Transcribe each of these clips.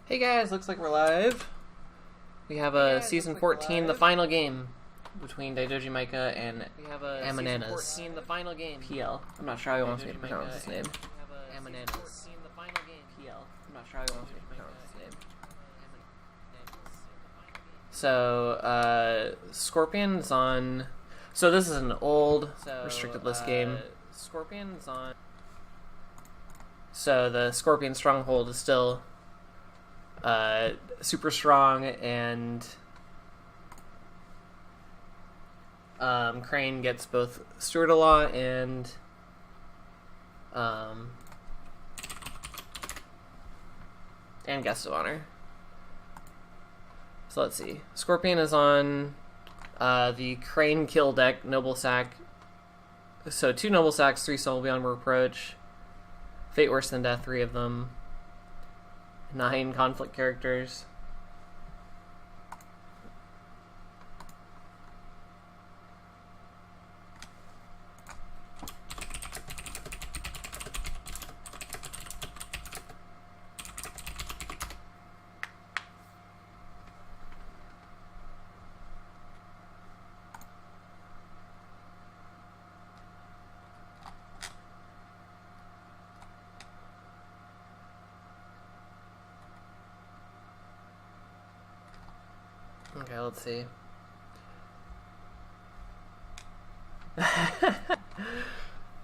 Hey guys, looks like we're live. We have a season 14, the final game between Daidoji Micah and AmmanasPL. The final game. PL. I'm not sure how he wants me to pronounce his name. AmmanasPL. I'm not sure how he wants me to pronounce his name. So, Scorpion's on. So this is an old restricted list game. Scorpion's on. So the Scorpion Stronghold is still super strong, and Crane gets both Steward-in-Law and Guest of Honor. So let's see. Scorpion is on the Crane kill deck, Noble Sack. So 2 Noble Sacks, 3 Soul Beyond Reproach, Fate Worse Than Death, 3 of them. 9 conflict characters. Okay, let's see.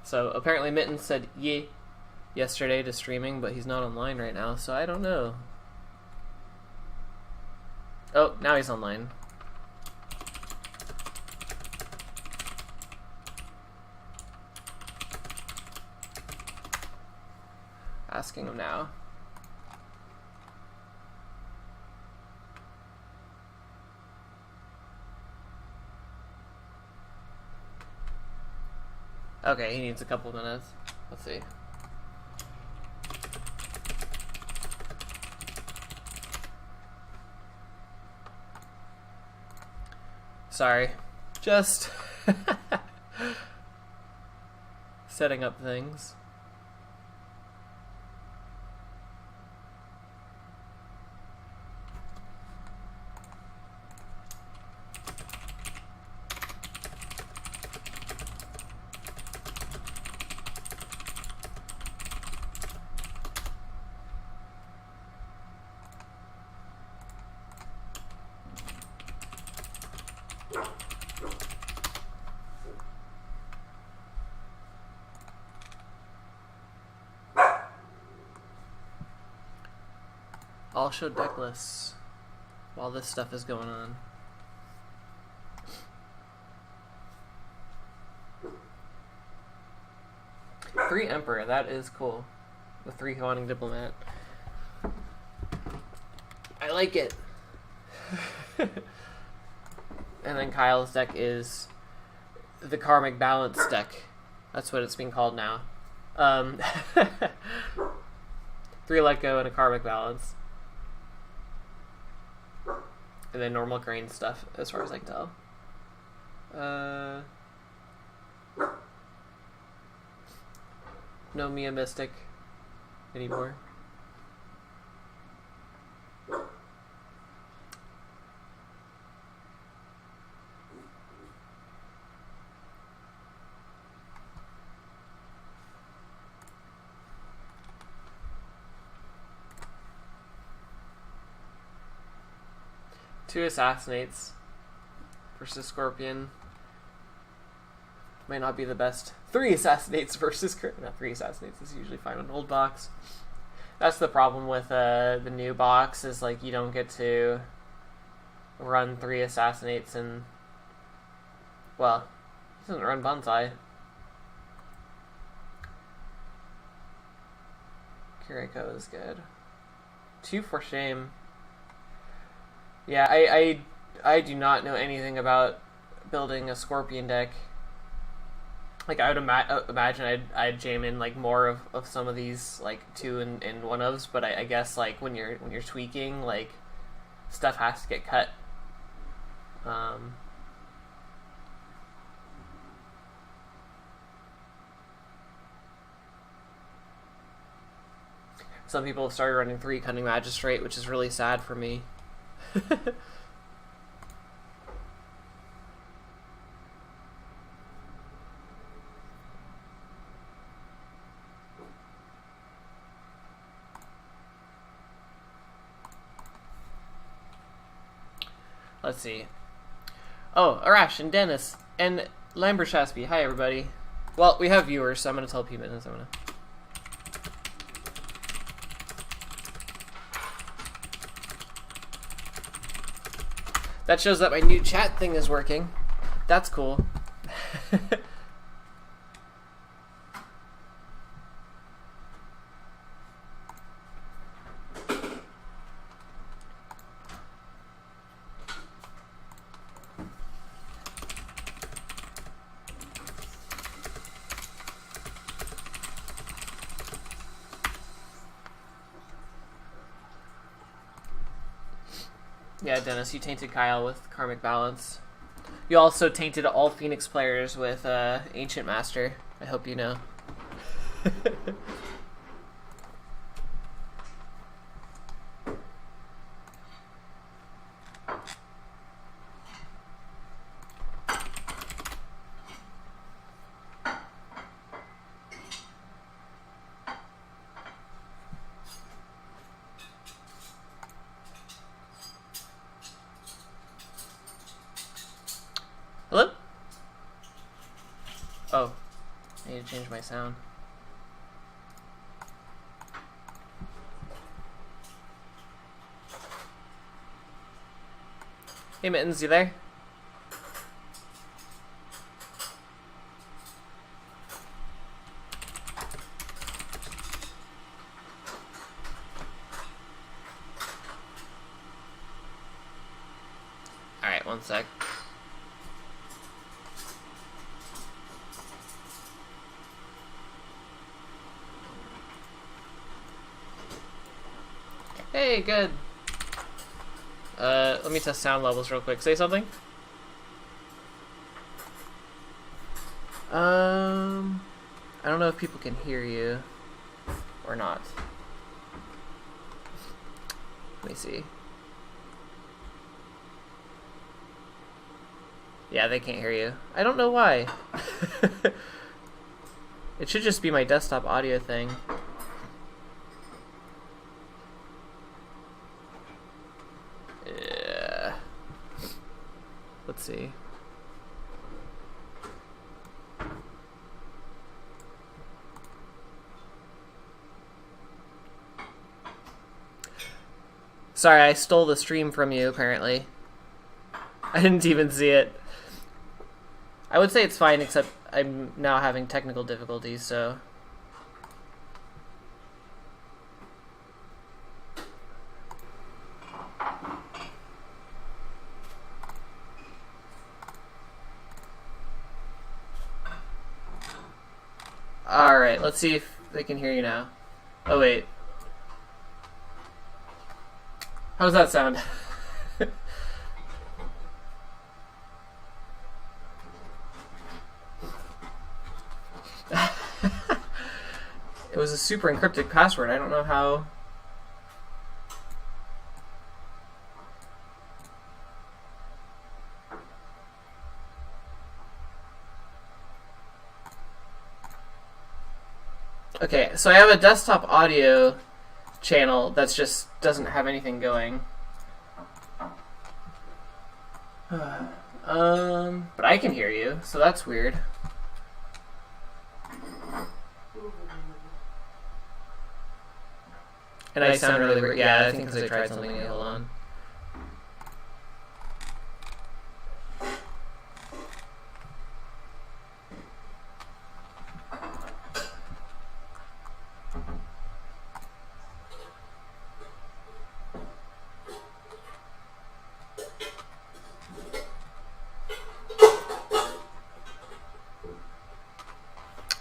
So apparently Mitten said "yeh" yesterday to streaming, but he's not online right now, so I don't know. Oh, now he's online. Asking him now. Okay, he needs a couple minutes. Let's see. Sorry. Just setting up things. I'll show deck lists while this stuff is going on. Three Emperor, that is cool. The 3 Haunting Diplomat. I like it. And then Kyle's deck is the Karmic Balance deck. That's what it's being called now. 3 Let Go and a Karmic Balance. And then normal Crane stuff, as far as I can tell. No Mia Mystic anymore. Two Assassinates versus Scorpion. Might not be the best. 3 Assassinates versus... Not 3 Assassinates is usually fine on an old box. That's the problem with the new box, is like you don't get to run 3 Assassinates and... Well, it doesn't run Bonsai. Kiriko is good. 2 for Shame. Yeah, I do not know anything about building a Scorpion deck. Like, I would imagine I'd jam in like more of some of these like 2 and 1-ofs, but I guess like when you're tweaking, like stuff has to get cut. Some people have started running 3 Cunning Magistrate, which is really sad for me. Let's see. Oh, Arash and Dennis and Lambershaspi. Hi, everybody. Well, we have viewers, so I'm going to tell people this. I'm going to... That shows that my new chat thing is working. That's cool. Yeah, Dennis, you tainted Kyle with Karmic Balance. You also tainted all Phoenix players with Ancient Master. I hope you know. Hello? Oh, I need to change my sound. Hey Mittens, you there? Alright, one sec. Hey, good. Let me test sound levels real quick. Say something. I don't know if people can hear you or not. Let me see. Yeah, they can't hear you. I don't know why. It should just be my desktop audio thing. Let's see. Sorry, I stole the stream from you, apparently. I didn't even see it. I would say it's fine, except I'm now having technical difficulties, so... Alright, let's see if they can hear you now. Oh, wait. How does that sound? It was a super encrypted password. I don't know how... Okay, so I have a desktop audio channel that's just doesn't have anything going. But I can hear you, so that's weird. And I sound really weird. Yeah, I think because I tried something new. Hold on.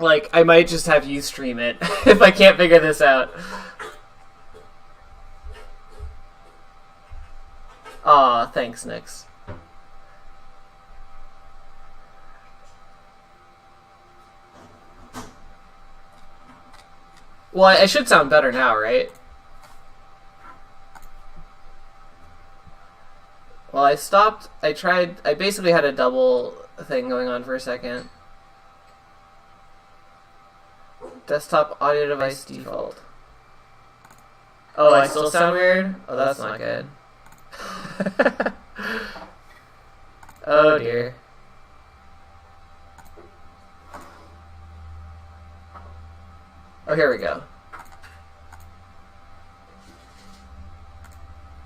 Like, I might just have you stream it if I can't figure this out. Aw, thanks, Nix. Well, I should sound better now, right? Well, I stopped. I basically had a double thing going on for a second. Desktop audio device default. Oh, I still sound weird? Oh, that's not good. Oh, dear. Oh, here we go.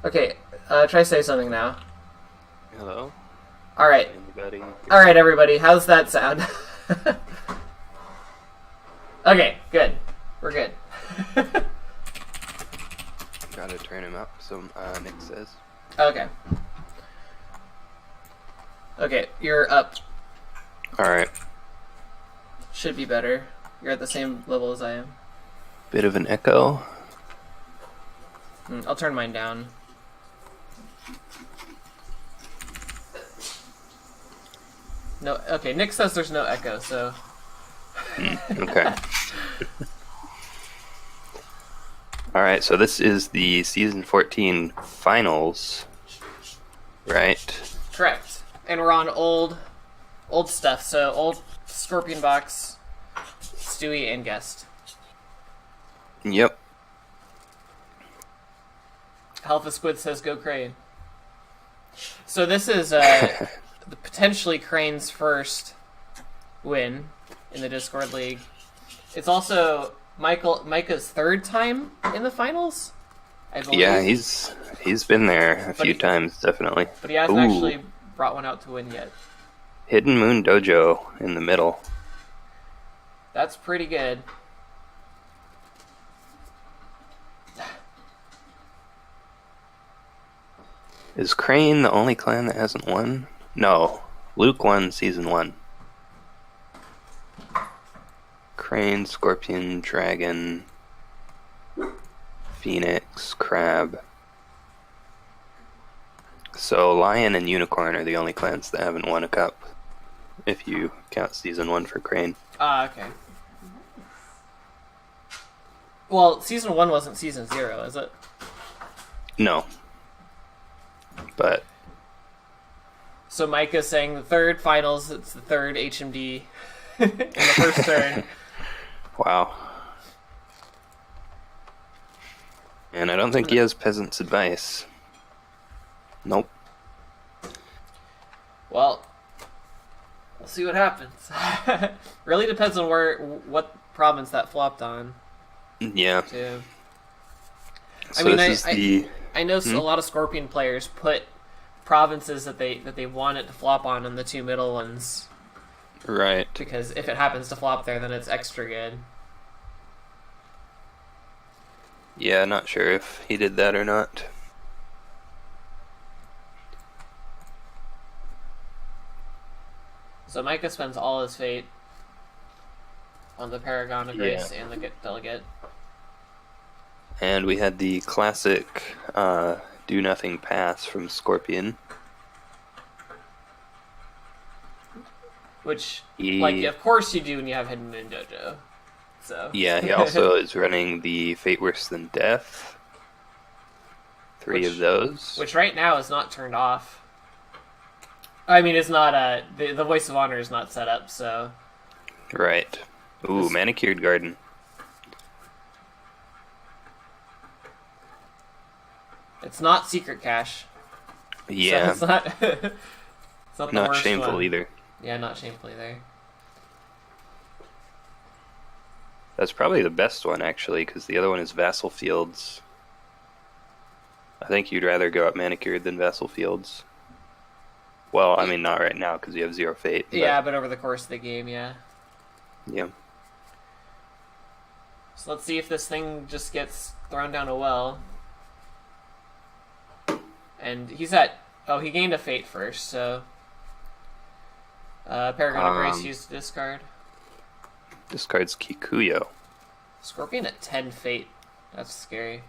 Okay, try say something now. Hello? Alright. Anybody? Alright, everybody, how's that sound? Okay, good. We're good. Gotta turn him up, so Nick says. Okay. Okay, you're up. Alright. Should be better. You're at the same level as I am. Bit of an echo. I'll turn mine down. No, okay, Nick says there's no echo, so... Okay. Alright, so this is the Season 14 finals, right? Correct. And we're on old stuff, so old Scorpion Box, Stewie, and Guest. Yep. Alpha Squid says go Crane. So this is potentially Crane's first win in the Discord League. It's also Micah's third time in the finals, I believe. Yeah, he's been there a few times, definitely. But he hasn't actually brought one out to win yet. Hidden Moon Dojo in the middle. That's pretty good. Is Crane the only clan that hasn't won? No. Luke won Season 1. Crane, Scorpion, Dragon, Phoenix, Crab. So Lion and Unicorn are the only clans that haven't won a cup, if you count Season 1 for Crane. Ah, okay. Well, Season 1 wasn't Season 0, is it? No. But... So Micah's saying the third finals, it's the third HMD in the first turn. Wow. And I don't think he has Peasant's Advice. Nope. Well, we'll see what happens. Really depends on what province that flopped on. Yeah. Too. So I know a lot of Scorpion players put provinces that they want it to flop on the two middle ones. Right. Because if it happens to flop there, then it's extra good. Yeah, not sure if he did that or not. So Micah spends all his fate on the Paragon of Grace and the Delegate. And we had the classic Do Nothing Pass from Scorpion. Which, of course you do when you have Hidden Moon Dojo. So. Yeah, he also is running the Fate Worse Than Death. Three of those. Which right now is not turned off. I mean, it's not, the Voice of Honor is not set up, so... Right. Ooh, Manicured Garden. It's not Secret Cache. Yeah. So it's not the worst Shameful one. either. Yeah, not Shameful either. That's probably the best one, actually, because the other one is Vassal Fields. I think you'd rather go up Manicured than Vassal Fields. Well, I mean, not right now, because you have Zero Fate. But... Yeah, but over the course of the game, yeah. Yeah. So let's see if this thing just gets thrown down a well. And he's at... Oh, he gained a Fate first, so... Paragon of Grace used to discard. Discards Kikuyo. Scorpion at 10 Fate. That's scary.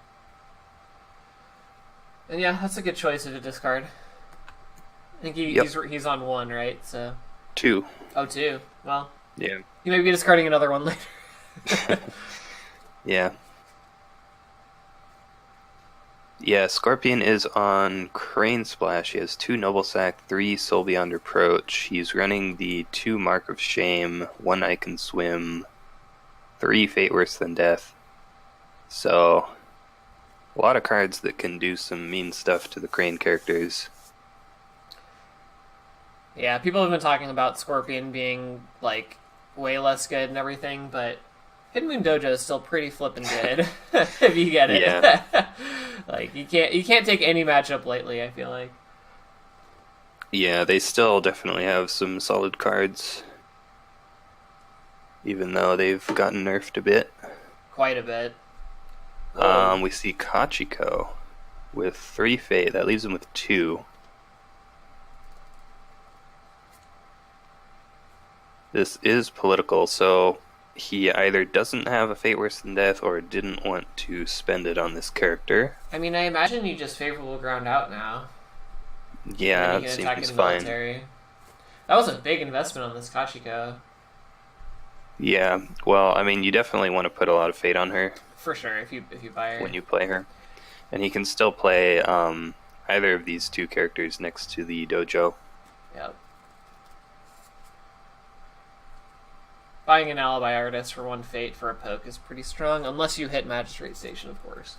And yeah, that's a good choice of a discard. I think he's on 1, right? So 2. Oh, 2. Well, yeah. He may be discarding another one later. Yeah. Yeah, Scorpion is on Crane Splash. He has 2 Noble Sack, 3 Soul Beyond Reproach. He's running the 2 Mark of Shame, 1 I Can Swim, 3 Fate Worse Than Death. So, a lot of cards that can do some mean stuff to the Crane characters. Yeah, people have been talking about Scorpion being, like, way less good and everything, but Hidden Moon Dojo is still pretty flippin' good if you get it. Yeah. Like, you can't take any matchup lightly, I feel like. Yeah, they still definitely have some solid cards, even though they've gotten nerfed a bit. Quite a bit. We see Kachiko with 3 Fate. That leaves him with 2. This is political, so he either doesn't have a Fate Worse Than Death or didn't want to spend it on this character. I mean, I imagine you just favorable ground out now. Yeah, And it then you can attack seems in fine. military. That was a big investment on this Kachiko. Yeah, well, I mean, you definitely want to put a lot of Fate on her For sure, if you buy her. when you play her. And he can still play either of these 2 characters next to the dojo. Yep. Buying an Alibi Artist for 1 Fate for a poke is pretty strong, unless you hit Magistrate Station, of course.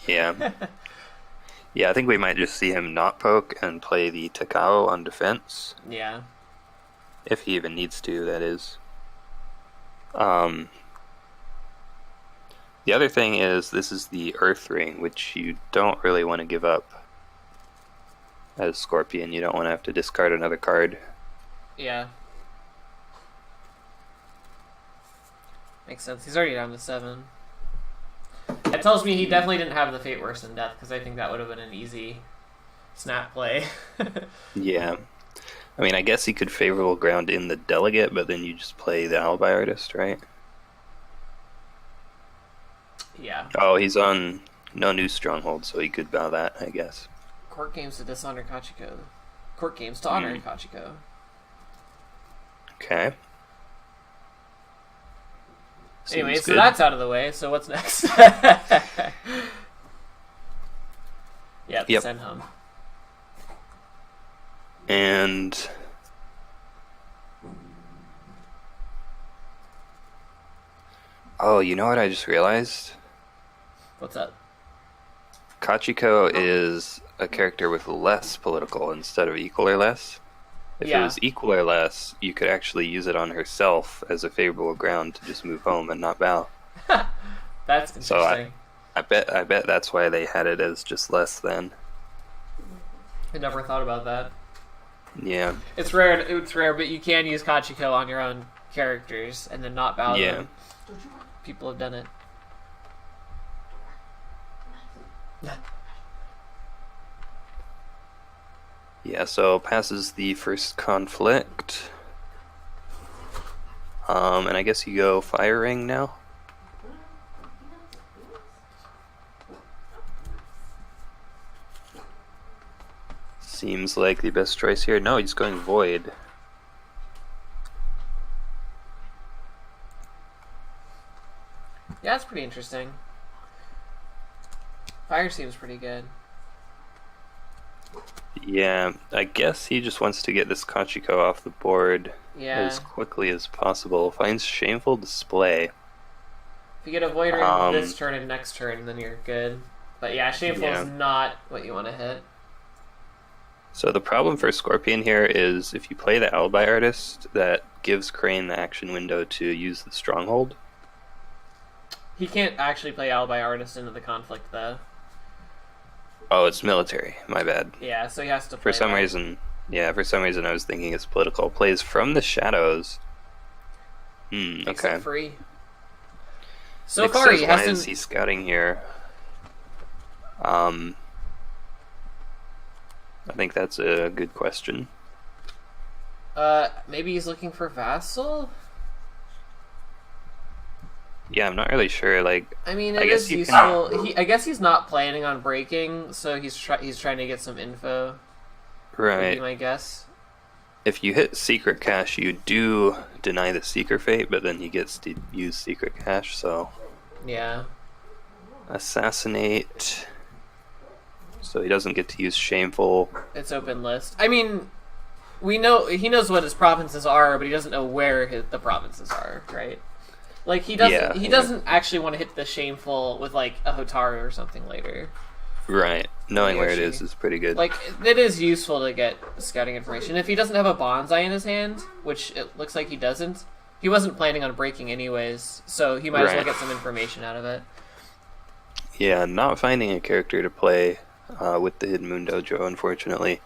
Yeah. Yeah, I think we might just see him not poke and play the Takao on defense. Yeah. If he even needs to, that is. The other thing is, this is the Earth Ring, which you don't really want to give up as Scorpion. You don't want to have to discard another card. Yeah. Makes sense. He's already down to 7. That tells me he definitely didn't have the Fate Worse Than Death, because I think that would have been an easy snap play. Yeah. I mean, I guess he could favorable ground in the Delegate, but then you just play the Alibi Artist, right? Yeah. Oh, he's on no new Stronghold, so he could bow that, I guess. Court games to dishonor Kachiko. Court games to honor Kachiko. Okay. Anyway, Seems so good. that's out of the way, so what's next? Yeah, Yep. send home. And oh, you know what I just realized? What's up? Kachiko is a character with less political instead of equal or less. If it was equal or less, you could actually use it on herself as a favorable ground to just move home and not bow. That's interesting. So I bet that's why they had it as just less than. I never thought about that. Yeah. It's rare, but you can use Kachiko on your own characters and then not bow them. People have done it. Yeah, so passes the first conflict. And I guess you go Fire Ring now? Seems like the best choice here. No, he's going Void. Yeah, that's pretty interesting. Fire seems pretty good. Yeah, I guess he just wants to get this Kachiko off the board Yeah. as quickly as possible. Finds Shameful Display. If you get a Void Ring this turn and next turn, then you're good. But yeah, Shameful is not what you want to hit. So the problem for Scorpion here is if you play the Alibi Artist, that gives Crane the action window to use the Stronghold. He can't actually play Alibi Artist into the conflict, though. Oh, it's military. My bad. Yeah, so he has to play For some that. reason I was thinking it's political. Plays From the Shadows. Makes Okay. it free. So Nick far, says, he why hasn't. is he scouting here? I think that's a good question. Maybe he's looking for Vassal? Yeah, I'm not really sure. Like, I mean, I it guess is you useful. I guess he's not planning on breaking, so he's trying to get some info. Would right. be my guess. If you hit Secret Cache, you do deny the Seeker Fate, but then he gets to use Secret Cache, so... Yeah. Assassinate... so he doesn't get to use Shameful. It's open list. I mean, he knows what his provinces are, but he doesn't know where the provinces are, right? Like he doesn't actually want to hit the Shameful with like a Hotaru or something later. Right. Knowing where it is pretty good. Like, it is useful to get scouting information. If he doesn't have a bonsai in his hand, which it looks like he doesn't, he wasn't planning on breaking anyways, so he might as well get some information out of it. Yeah, not finding a character to play with the Hidden Moon Dojo, unfortunately.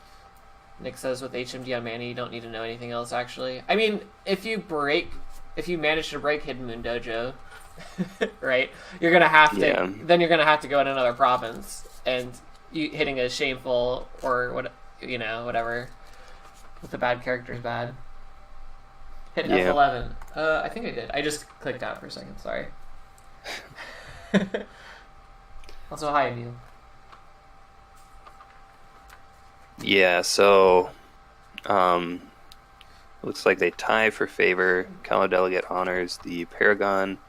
Nick says with HMD on Mana, you don't need to know anything else, actually. I mean, if you manage to break Hidden Moon Dojo, right, you're gonna have to. Then you're gonna have to go in another province, and hitting a Shameful or whatever with the bad character is bad. Hit F11. I think I did. I just clicked out for a second. Sorry. Also, hi, Emil. Yeah, so looks like they tie for favor. Calo Delegate honors the Paragon.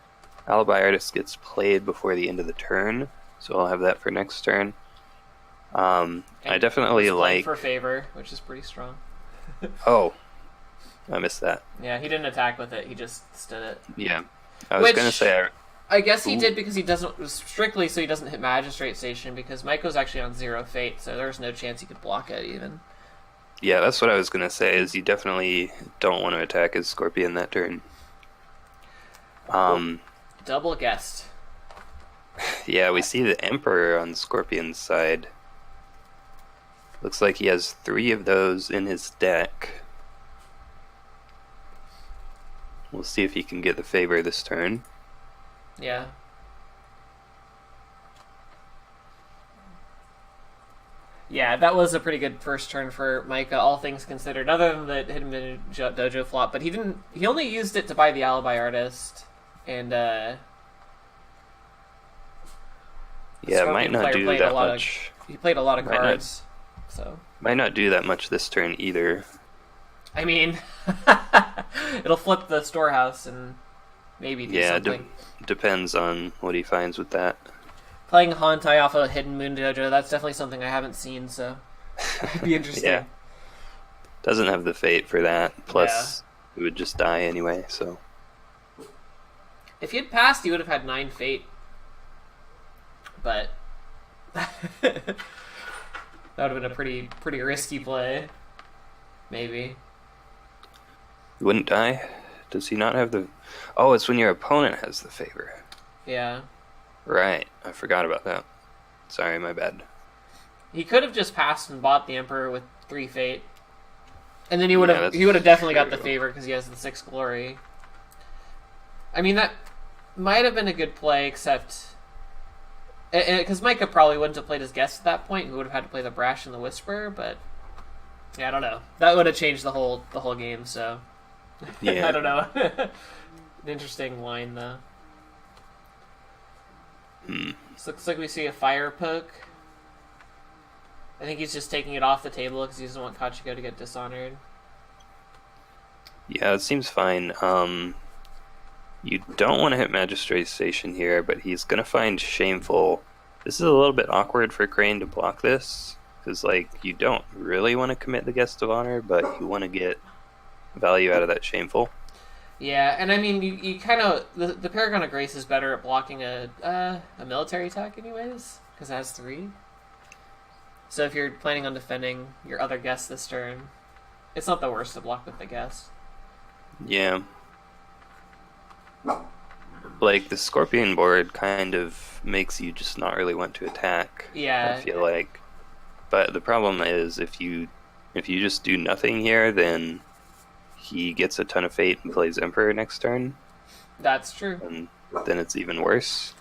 Alibi Artist gets played before the end of the turn, so I'll have that for next turn. I definitely like for favor, which is pretty strong. Oh, I missed that. Yeah, he didn't attack with it; he just stood it. Yeah, I was gonna say. I guess he did because he doesn't strictly, so he doesn't hit Magistrate Station because Maiko's actually on 0 fate, so there's no chance he could block it even. Yeah, that's what I was gonna say. Is you definitely don't want to attack his Scorpion that turn. Double guessed. Yeah, we see the Emperor on Scorpion's side. Looks like he has 3 of those in his deck. We'll see if he can get the favor this turn. Yeah. Yeah, that was a pretty good first turn for Micah, all things considered, other than the Hidden Moon Dojo flop, but he only used it to buy the Alibi Artist, and yeah, might not do that much. He played a lot of cards, so might not do that much this turn either. I mean, it'll flip the storehouse and maybe do something. Depends on what he finds with that. Playing Hontai off of Hidden Moon Dojo, that's definitely something I haven't seen, so it'd be interesting. Yeah. Doesn't have the fate for that, plus he would just die anyway, so. If he had passed, he would have had 9 fate. But that would have been a pretty risky play. Maybe. He wouldn't die? Does he not have the... Oh, it's when your opponent has the favor. Yeah. Right. I forgot about that. Sorry, my bad. He could have just passed and bought the Emperor with 3 fate. And then he would have definitely got the favor because he has the 6 glory. I mean, that might have been a good play, except... Because Micah probably wouldn't have played his guest at that point. He would have had to play the Brash and the Whisper, but... Yeah, I don't know. That would have changed the whole game, so... Yeah. I don't know. Interesting line, though. This looks like we see a fire poke. I think he's just taking it off the table because he doesn't want Kachiko to get dishonored. Yeah, it seems fine. You don't want to hit Magistrate Station here, but he's going to find Shameful. This is a little bit awkward for Crane to block this, because you don't really want to commit the Guest of Honor, but you want to get value out of that Shameful. Yeah, and I mean, you kind of... The Paragon of Grace is better at blocking a military attack anyways, because it has 3. So if you're planning on defending your other guest this turn, it's not the worst to block with the guest. Yeah. The Scorpion board kind of makes you just not really want to attack. Yeah. I feel like. But the problem is if you just do nothing here, then he gets a ton of fate and plays Emperor next turn. That's true. And then it's even worse.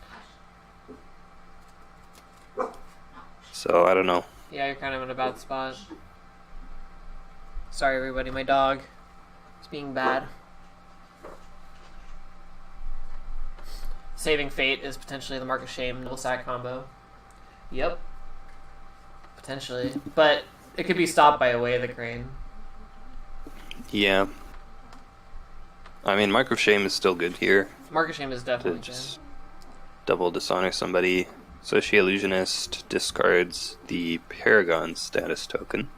So, I don't know. Yeah, you're kind of in a bad spot. Sorry, everybody. My dog is being bad. Saving Fate is potentially the Mark of Shame double sack combo. Yep. Potentially. But it could be stopped by Away of the Crane. Yeah. I mean, Mark of Shame is still good here. Mark of Shame is definitely just double dishonor somebody. So she Illusionist discards the Paragon status token.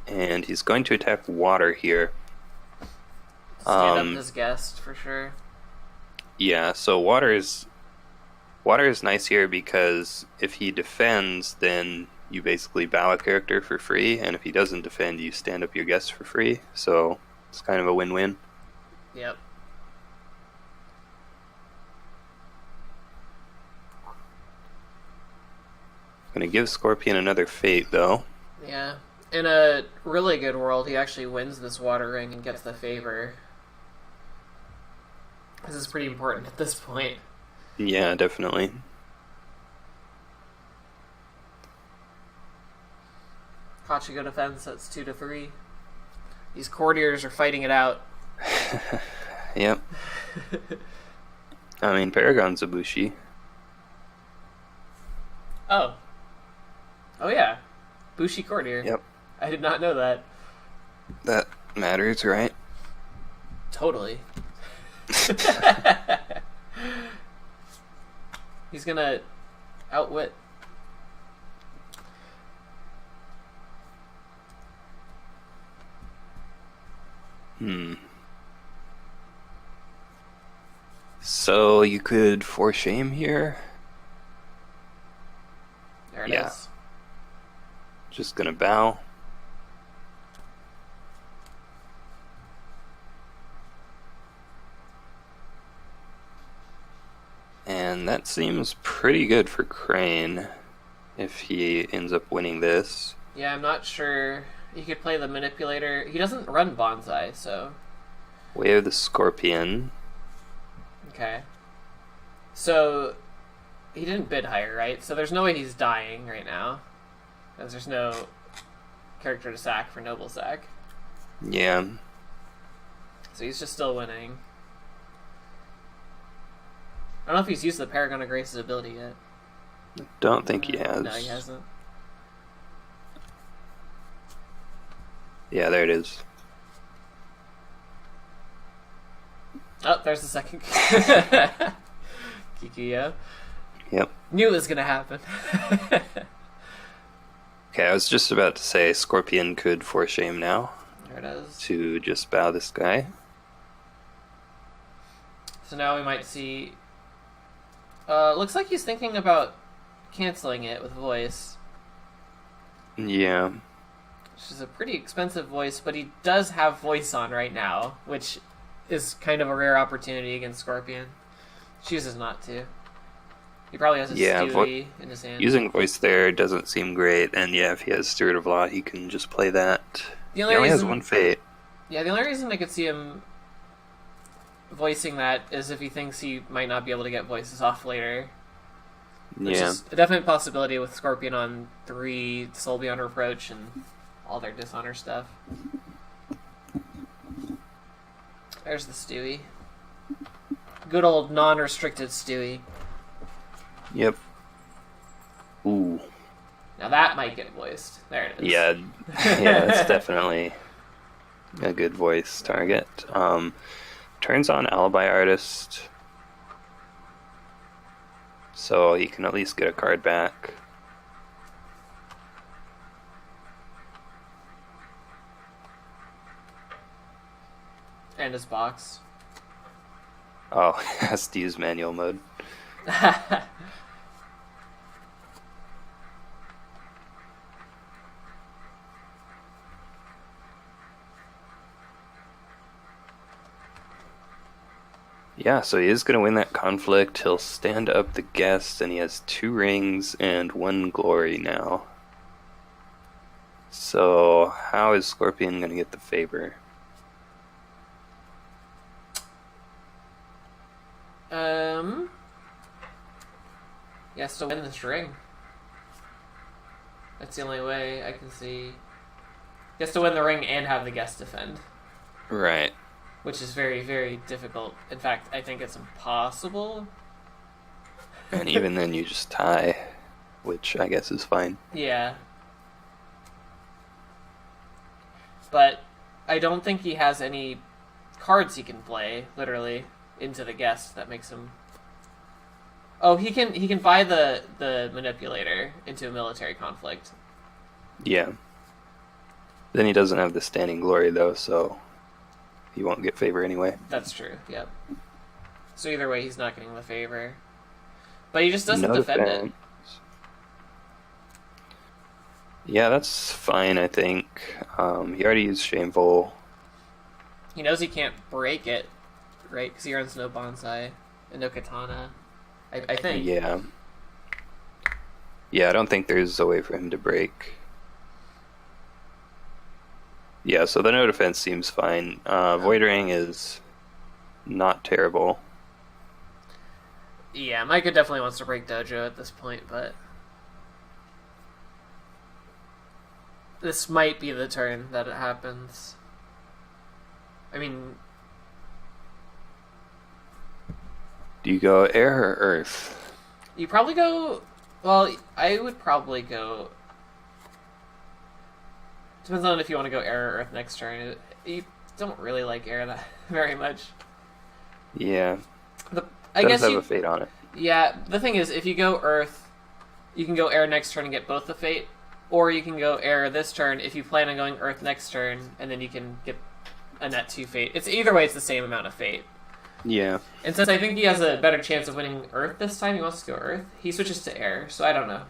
And he's going to attack water here. Stand up his guest for sure. Yeah, so water is nice here because if he defends, then you basically bow a character for free, and if he doesn't defend, you stand up your guest for free. So it's kind of a win-win. Yep. Gonna give Scorpion another fate, though. Yeah. In a really good world, he actually wins this water ring and gets the favor. This is pretty important at this point. Yeah, definitely. Hachigo defense, that's 2-3. These courtiers are fighting it out. Yep. I mean, Paragon's a Bushi. Oh. Oh yeah. Bushi courtier. Yep. I did not know that. That matters, right? Totally. He's gonna outwit. So you could for shame here. There it is. Just gonna bow. And that seems pretty good for Crane if he ends up winning this. Yeah, I'm not sure. He could play the manipulator. He doesn't run bonsai, so. Way of the Scorpion. Okay. So he didn't bid higher, right? So there's no way he's dying right now, because there's no character to sack for noble sack. Yeah. So he's just still winning. I don't know if he's used the Paragon of Grace's ability yet. Don't think he has. No, he hasn't. Yeah, there it is. Oh, there's the second Kikuyo. Yep. Knew it was gonna happen. Okay, I was just about to say Scorpion could for shame now. There it is. To just bow this guy. So now we might see. Looks like he's thinking about canceling it with voice. Yeah. Which is a pretty expensive voice, but he does have voice on right now, which is kind of a rare opportunity against Scorpion. Chooses not to. He probably has a Stewie in his hand. Using voice there doesn't seem great, and yeah, if he has Steward of Law, he can just play that. He only has one fate. Yeah, the only reason I could see him voicing that is if he thinks he might not be able to get voices off later. Which is a definite possibility with Scorpion on 3, Soul Beyond Reproach, and all their Dishonor stuff. There's the Stewie. Good old non-restricted Stewie. Yep. Ooh. Now that might get voiced. There it is. Yeah, yeah, that's definitely a good voice target. Turns on Alibi Artist, so he can at least get a card back. And his box. Oh, has to use manual mode. Yeah, so he is going to win that conflict. He'll stand up the guest, and he has 2 rings and 1 glory now. So, how is Scorpion going to get the favor? He has to win this ring. That's the only way I can see. He has to win the ring and have the guest defend. Right. Which is very, very difficult. In fact, I think it's impossible. And even then you just tie, which I guess is fine. Yeah. But I don't think he has any cards he can play, literally, into the guest that makes him... Oh, he can buy the manipulator into a military conflict. Yeah. Then he doesn't have the standing glory, though, so he won't get favor anyway. That's true, yep. So either way, he's not getting the favor. But he just doesn't defend it. Yeah, that's fine, I think. He already used Shameful. He knows he can't break it, right? Because he runs no bonsai and no katana, I think. Yeah. Yeah, I don't think there's a way for him to break. Yeah, so the no defense seems fine. Voidring is not terrible. Yeah, Micah definitely wants to break Dojo at this point, but... This might be the turn that it happens. I mean... Do you go air or earth? You probably go... Well, I would probably go... Depends on if you want to go air or earth next turn. You don't really like air that very much. Yeah. I guess have a fate on it. Yeah, the thing is, if you go earth, you can go air next turn and get both the fate, or you can go air this turn if you plan on going earth next turn, and then you can get a net 2 fate. It's either way, it's the same amount of fate. Yeah. And since I think he has a better chance of winning earth this time, he wants to go earth. He switches to air, so I don't know.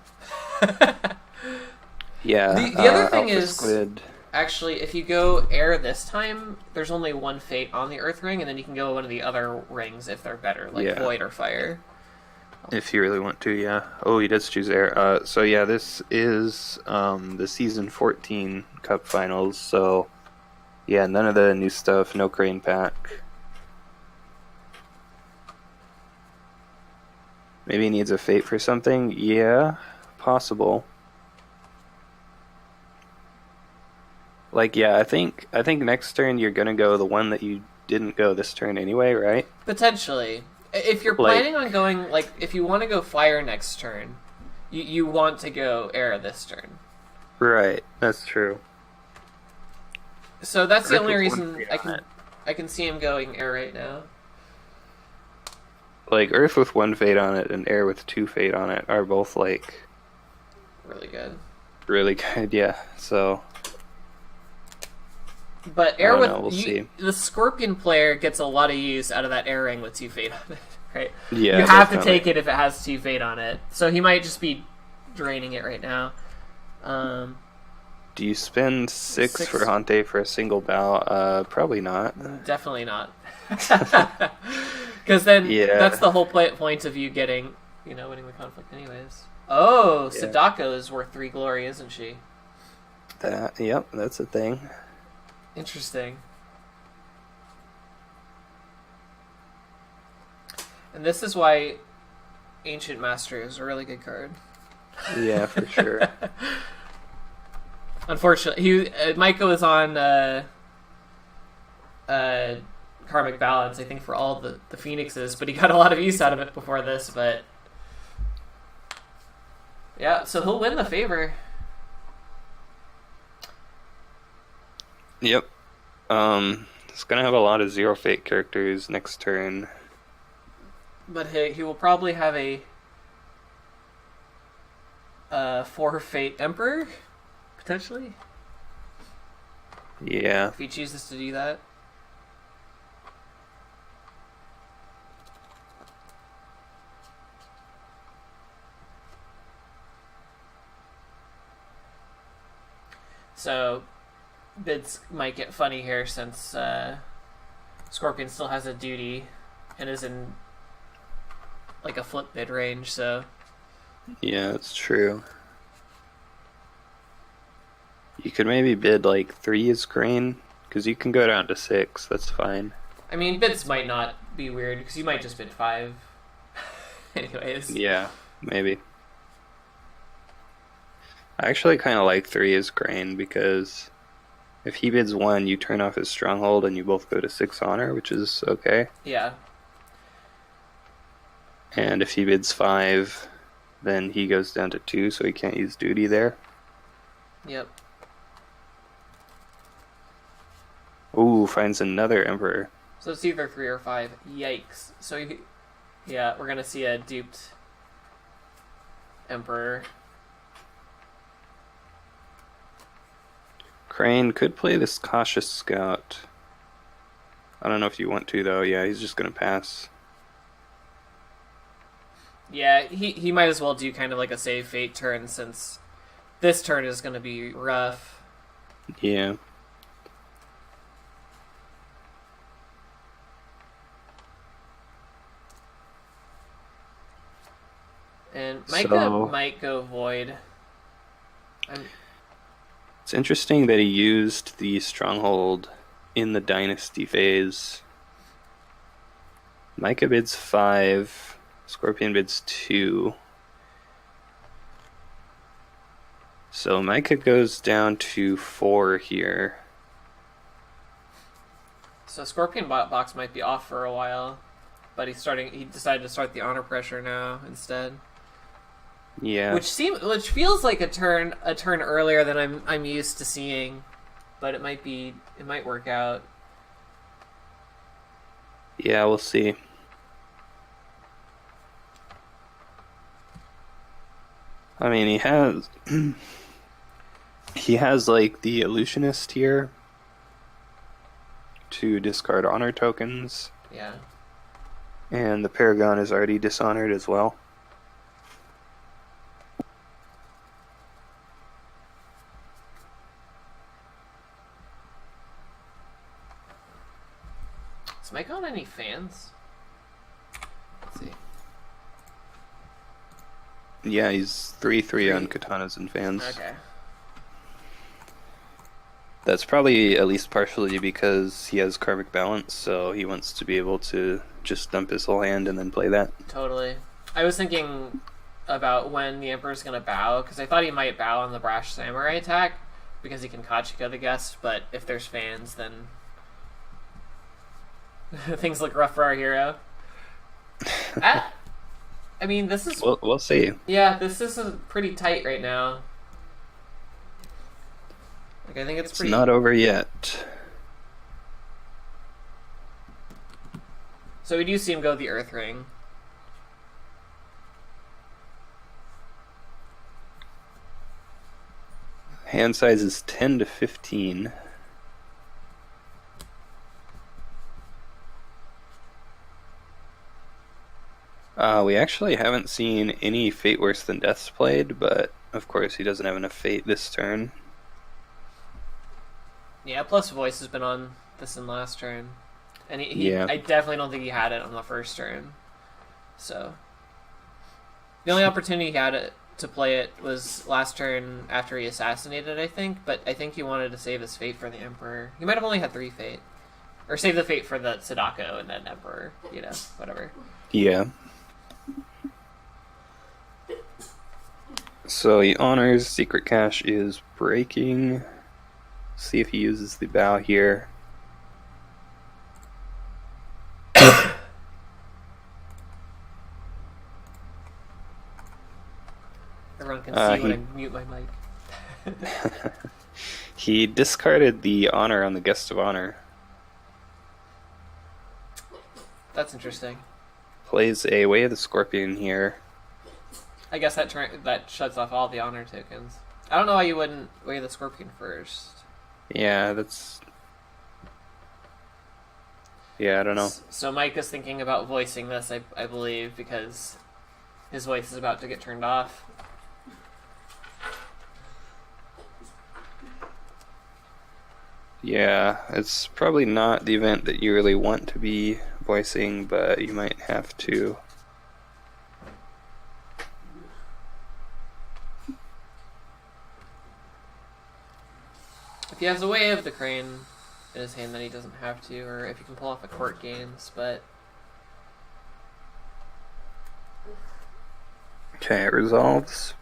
Yeah. The other thing Alpha is, Squid. actually, if you go air this time, there's only one fate on the earth ring, and then you can go one of the other rings if they're better, like void or fire. If you really want to, yeah. Oh, he does choose air. So yeah, this is the season 14 cup finals. So yeah, none of the new stuff. No crane pack. Maybe he needs a fate for something. Yeah, possible. Like, yeah, I think next turn you're gonna go the one that you didn't go this turn anyway, right? Potentially. If you're planning on going, like, if you want to go fire next turn, you want to go air this turn. Right, that's true. So that's the only reason I can see him going air right now. Like, Earth with 1 fate on it and Air with 2 fate on it are both, like... Really good. Really good, yeah, so... But air with... we'll see. The Scorpion player gets a lot of use out of that air ring with 2 fate on it, right? Yeah, you have to take it if it has 2 fate on it. So he might just be draining it right now. Do you spend 6 for Hante for a single bow? Probably not. Definitely not. Because then that's the whole point of you getting, winning the conflict anyways. Oh, yeah. Sadako is worth 3 glory, isn't she? Yep, that's a thing. Interesting. And this is why Ancient Master is a really good card. Yeah, for sure. Unfortunately, Micah was on Karmic Balance, I think, for all the Phoenixes, but he got a lot of use out of it before this, but... Yeah, so he'll win the favor. Yep. It's gonna have a lot of 0 fate characters next turn. But he will probably have a 4 fate Emperor, potentially? Yeah. If he chooses to do that. So, bids might get funny here since Scorpion still has a duty and is in like a flip bid range, so... Yeah, that's true. You could maybe bid like 3 as Crane, because you can go down to 6, that's fine. I mean, bids might not be weird, because you might just bid 5. Anyways. Yeah, maybe. I actually kind of like 3 as Crane, because if he bids 1, you turn off his Stronghold and you both go to 6 honor, which is okay. Yeah. And if he bids 5, then he goes down to 2, so he can't use duty there. Yep. Ooh, finds another Emperor. So it's either 3 or 5. Yikes. So, yeah, we're going to see a duped Emperor. Crane could play this Cautious Scout. I don't know if you want to, though. Yeah, he's just going to pass. Yeah, he might as well do kind of like a save fate turn, since this turn is going to be rough. Yeah. And Micah might go Void. It's interesting that he used the Stronghold in the Dynasty phase. Micah bids 5, Scorpion bids 2. So Micah goes down to 4 here. So Scorpion box might be off for a while, but he decided to start the Honor Pressure now instead. Yeah. Which feels like a turn earlier than I'm used to seeing, but it might work out. Yeah, we'll see. I mean, he has like the Illusionist here to discard honor tokens. Yeah. And the Paragon is already dishonored as well. Is Mike on any fans? Let's see. Yeah, he's 3/3 on Katanas and Fans. Okay. That's probably at least partially because he has Karmic Balance, so he wants to be able to just dump his whole hand and then play that. Totally. I was thinking about when the Emperor's going to bow, because I thought he might bow on the Brash Samurai attack, because he can Kachika the guest, but if there's fans, then things look rough for our hero. I mean, this is... We'll see. Yeah, this is pretty tight right now. Like, I think it's pretty... not over yet. So we do see him go the Earth Ring. Hand size is 10 to 15. We actually haven't seen any Fate Worse Than Deaths played, but of course he doesn't have enough Fate this turn. Yeah, plus Voice has been on this in last turn. And Yeah. I definitely don't think he had it on the first turn. So the only opportunity he had to play it was last turn after he assassinated, I think. But I think he wanted to save his Fate for the Emperor. He might have only had 3 Fate. Or save the Fate for the Sadako and then Emperor. You know, whatever. Yeah. So he honors, Secret Cache is breaking. See if he uses the bow here. Everyone can see when I mute my mic. He discarded the honor on the Guest of Honor. That's interesting. Plays a Way of the Scorpion here. I guess that shuts off all the honor tokens. I don't know why you wouldn't Way the Scorpion first. Yeah, that's... Yeah, I don't know. So Mike is thinking about voicing this, I believe, because his voice is about to get turned off. Yeah, it's probably not the event that you really want to be voicing, but you might have to. If he has a Way of the Crane in his hand, then he doesn't have to, or if he can pull off a Court Games, but... Okay, it resolves.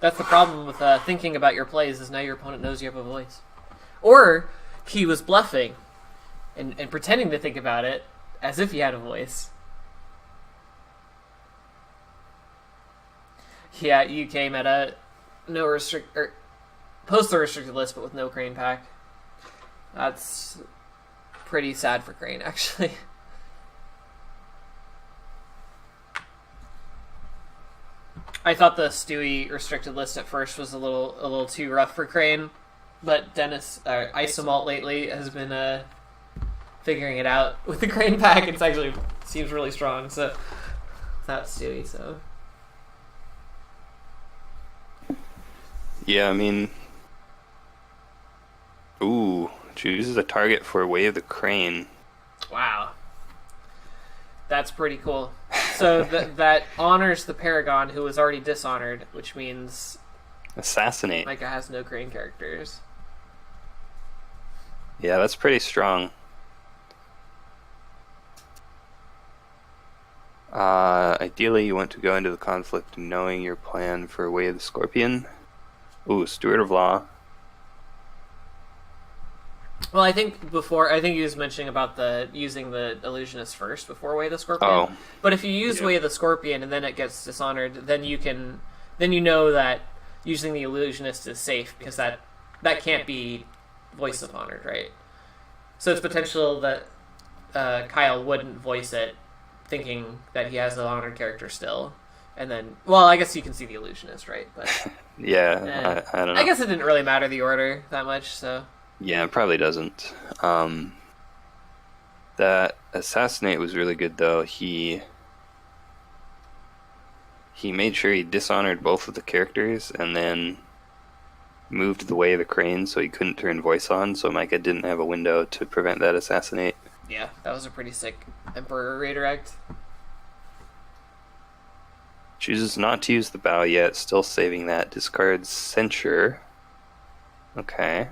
That's the problem with thinking about your plays, is now your opponent knows you have a voice. Or he was bluffing and pretending to think about it as if he had a voice. Yeah, you came at a no restrict... post the restricted list, but with no Crane pack. That's pretty sad for Crane, actually. I thought the Stewie restricted list at first was a little too rough for Crane, but Dennis Isomalt lately has been figuring it out with the Crane pack. It's actually seems really strong. So that's Stewie. So yeah, I mean, ooh, chooses a target for Way of the Crane. Wow, that's pretty cool. So that honors the Paragon, who was already dishonored, which means Assassinate. Micah has no Crane characters. Yeah, that's pretty strong. Ideally, you want to go into the conflict knowing your plan for Way of the Scorpion. Ooh, Steward of Law. Well, I think he was mentioning about using the Illusionist first before Way of the Scorpion. Oh. But if you use Way of the Scorpion and then it gets dishonored, then you know that using the Illusionist is safe, because that can't be Voice of Honored, right? So it's potential that Kyle wouldn't voice it, thinking that he has the honored character still, and then, well, I guess you can see the Illusionist, right? But yeah, I don't know. I guess it didn't really matter the order that much, so. Yeah, it probably doesn't. That Assassinate was really good, though. He made sure he dishonored both of the characters, and then moved the Way of the Crane so he couldn't turn voice on, so Micah didn't have a window to prevent that Assassinate. Yeah, that was a pretty sick Emperor redirect. Chooses not to use the bow yet, still saving that. Discards Censure. Okay.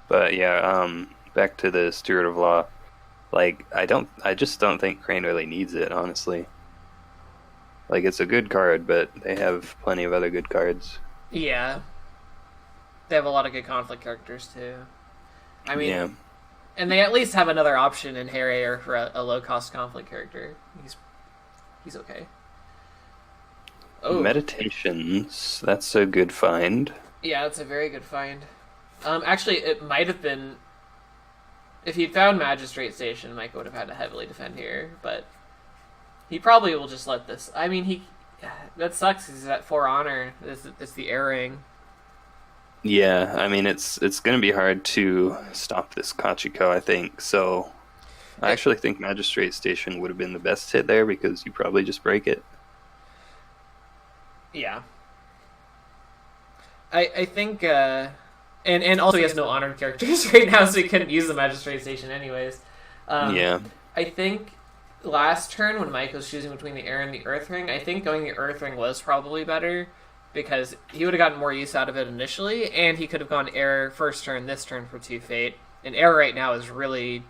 But yeah, back to the Steward of Law. Like, I just don't think Crane really needs it, honestly. Like, it's a good card, but they have plenty of other good cards. Yeah. They have a lot of good conflict characters, too. I mean, yeah. And they at least have another option in Harrier for a low-cost conflict character. He's okay. Oh. Meditations. That's a good find. Yeah, that's a very good find. Actually, it might have been... If he'd found Magistrate Station, Micah would have had to heavily defend here, but he probably will just let this... I mean, that sucks. He's at 4 honor. It's the air ring. Yeah, I mean, it's going to be hard to stop this Kachiko, I think. So I actually think Magistrate Station would have been the best hit there, because you probably just break it. Yeah. I think... And also he has no honored characters right now, so he couldn't use the Magistrate Station anyways. Yeah. I think last turn, when Mike was choosing between the air and the earth ring, I think going the earth ring was probably better, because he would have gotten more use out of it initially, and he could have gone air first turn, this turn for 2 fate. And air right now is really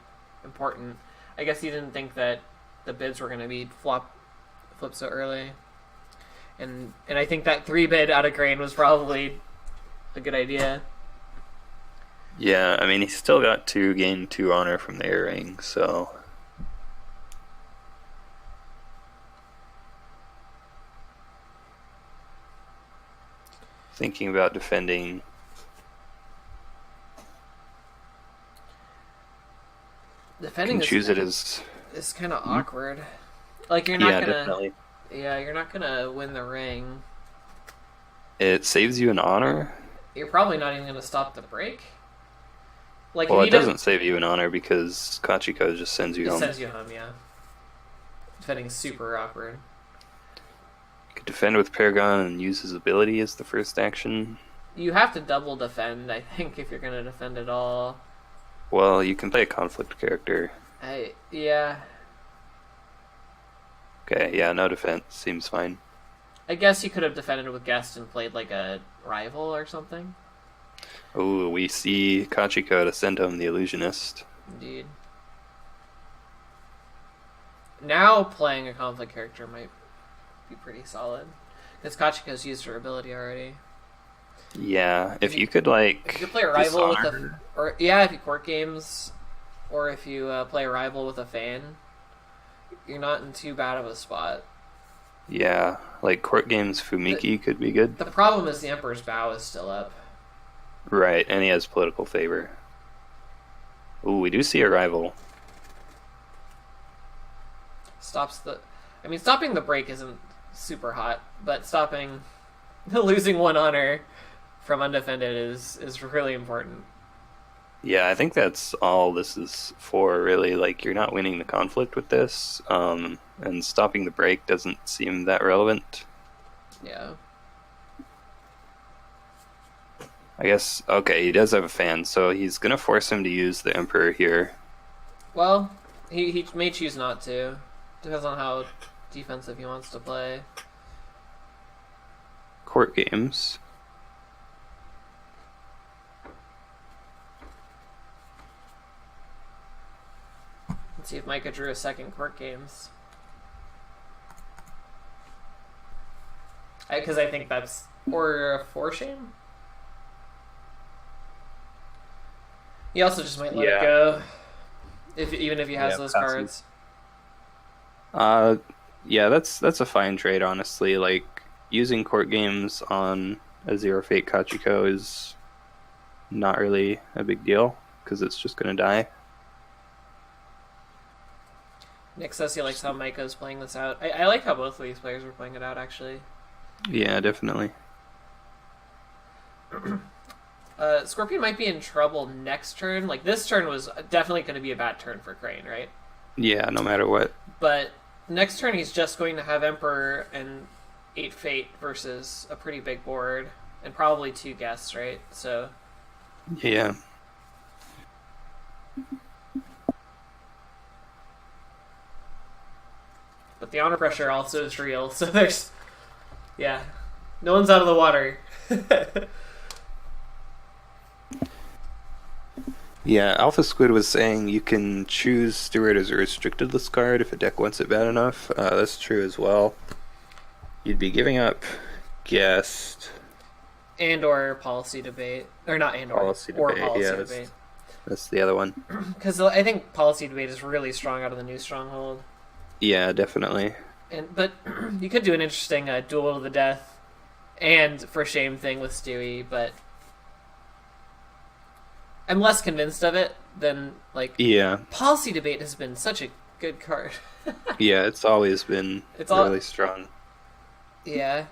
important. I guess he didn't think that the bids were going to be flip so early. And I think that 3 bid out of Crane was probably a good idea. Yeah, I mean, he still got to gain 2 honor from the air ring, so... Thinking about defending... Defending can choose it as... It's kind of awkward. Like, you're not gonna... Definitely. Yeah, you're not gonna win the ring. It saves you an honor? You're probably not even gonna stop the break. Like, well, it doesn't save you an honor, because Kachiko just sends you home. It sends you home, yeah. Defending is super awkward. You could defend with Paragon and use his ability as the first action. You have to double defend, I think, if you're gonna defend at all. Well, you can play a conflict character. Yeah. Okay, yeah, no defense. Seems fine. I guess you could have defended with Guest and played like a rival or something. Oh, we see Kachiko to send home the Illusionist. Indeed. Now playing a conflict character might be pretty solid, because Kachiko's used her ability already. Yeah, if you could, like... If you could play a rival with if you court games, or if you play a rival with a fan, you're not in too bad of a spot. Yeah, like court games Fumiki could be good. The problem is the Emperor's Bow is still up. Right, and he has political favor. Ooh, we do see a rival. Stopping the break isn't super hot, but stopping losing one honor from undefended is really important. Yeah, I think that's all this is for, really. Like, you're not winning the conflict with this, and stopping the break doesn't seem that relevant. Yeah. I guess, okay, he does have a fan, so he's gonna force him to use the Emperor here. Well, he may choose not to. Depends on how defensive he wants to play. Court games. Let's see if Micah drew a second court games. Because I think that's... Or a 4-shame? He also just might let it go. Even if he has those cards. Yeah, that's a fine trade, honestly. Like, using court games on a Zero Fate Kachiko is not really a big deal, because it's just going to die. Nick says he likes how Micah's playing this out. I like how both of these players were playing it out, actually. Yeah, definitely. Scorpion might be in trouble next turn. Like, this turn was definitely going to be a bad turn for Crane, right? Yeah, no matter what. But next turn he's just going to have Emperor and 8 Fate versus a pretty big board. And probably 2 guests, right? So... Yeah. But the honor pressure also is real, so there's... Yeah. No one's out of the water. Yeah, Alpha Squid was saying you can choose Steward as a restricted list card if a deck wants it bad enough. That's true as well. You'd be giving up Guest. And or Policy Debate. Or not and or. Policy Or Debate, Policy yeah, Debate. That's the other one. Because I think Policy Debate is really strong out of the new Stronghold. Yeah, definitely. But you could do an interesting duel to the death and for shame thing with Stewie, but I'm less convinced of it than, like... Yeah. Policy Debate has been such a good card. Yeah, it's always been really strong. Yeah.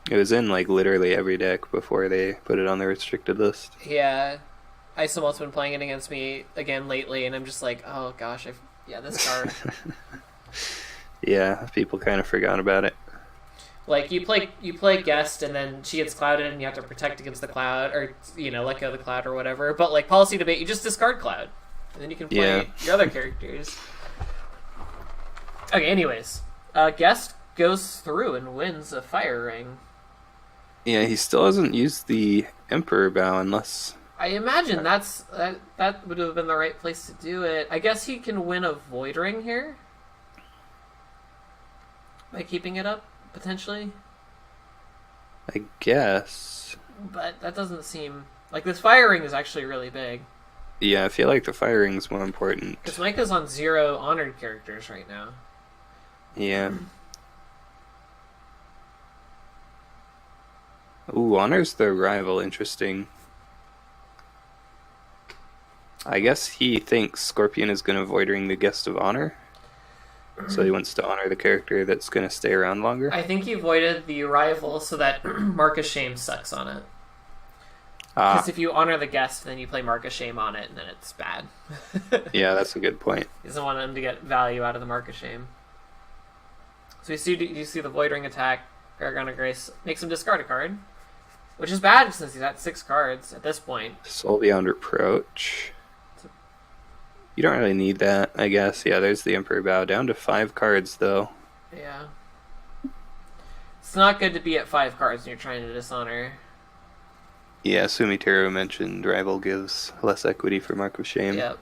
It was in, like, literally every deck before they put it on the restricted list. Yeah. Isomalt's been playing it against me again lately, and I'm just like, oh gosh, this card. Yeah, people kind of forgot about it. Like, you play Guest, and then she gets clouded, and you have to protect against the cloud, or, let go of the cloud or whatever. But, like, Policy Debate, you just discard cloud. And then you can play your other characters. Okay, anyways. Guest goes through and wins a fire ring. Yeah, he still hasn't used the Emperor Bow unless... I imagine that would have been the right place to do it. I guess he can win a Void Ring here? By keeping it up? Potentially? I guess. But that doesn't seem... Like, this fire ring is actually really big. Yeah, I feel like the fire ring's more important. Because Micah's on 0 honored characters right now. Yeah. Ooh, Honor's the rival. Interesting. I guess he thinks Scorpion is going to Void Ring the Guest of Honor. So he wants to honor the character that's going to stay around longer? I think he voided the rival so that Marcus Shame sucks on it. Because if you honor the guest, then you play Marcus Shame on it, and then it's bad. Yeah, that's a good point. He doesn't want him to get value out of the Marcus Shame. So you see the Void Ring attack, Paragon of Grace makes him discard a card. Which is bad since he's at 6 cards at this point. Soul Beyond Reproach. You don't really need that, I guess. Yeah, there's the Emperor Bow. Down to 5 cards, though. Yeah. It's not good to be at 5 cards when you're trying to dishonor. Yeah, Sumiteru mentioned Rival gives less equity for Mark of Shame. Yep.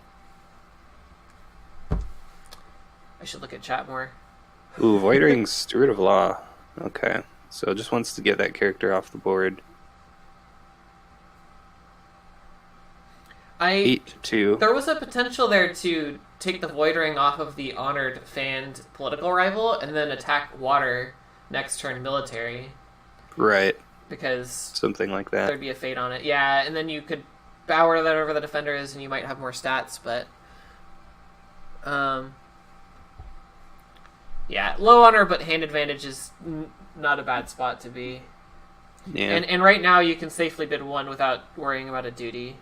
I should look at chat more. Ooh, Void Ring's Steward of Law. Okay. So just wants to get that character off the board. 8-2. There was a potential there to take the Void Ring off of the honored fanned political rival and then attack water next turn military. Right. Because something like that. There'd be a fate on it. Yeah, and then you could power that over the defenders and you might have more stats, but yeah, low honor but hand advantage is not a bad spot to be. Yeah. And right now you can safely bid 1 without worrying about a duty.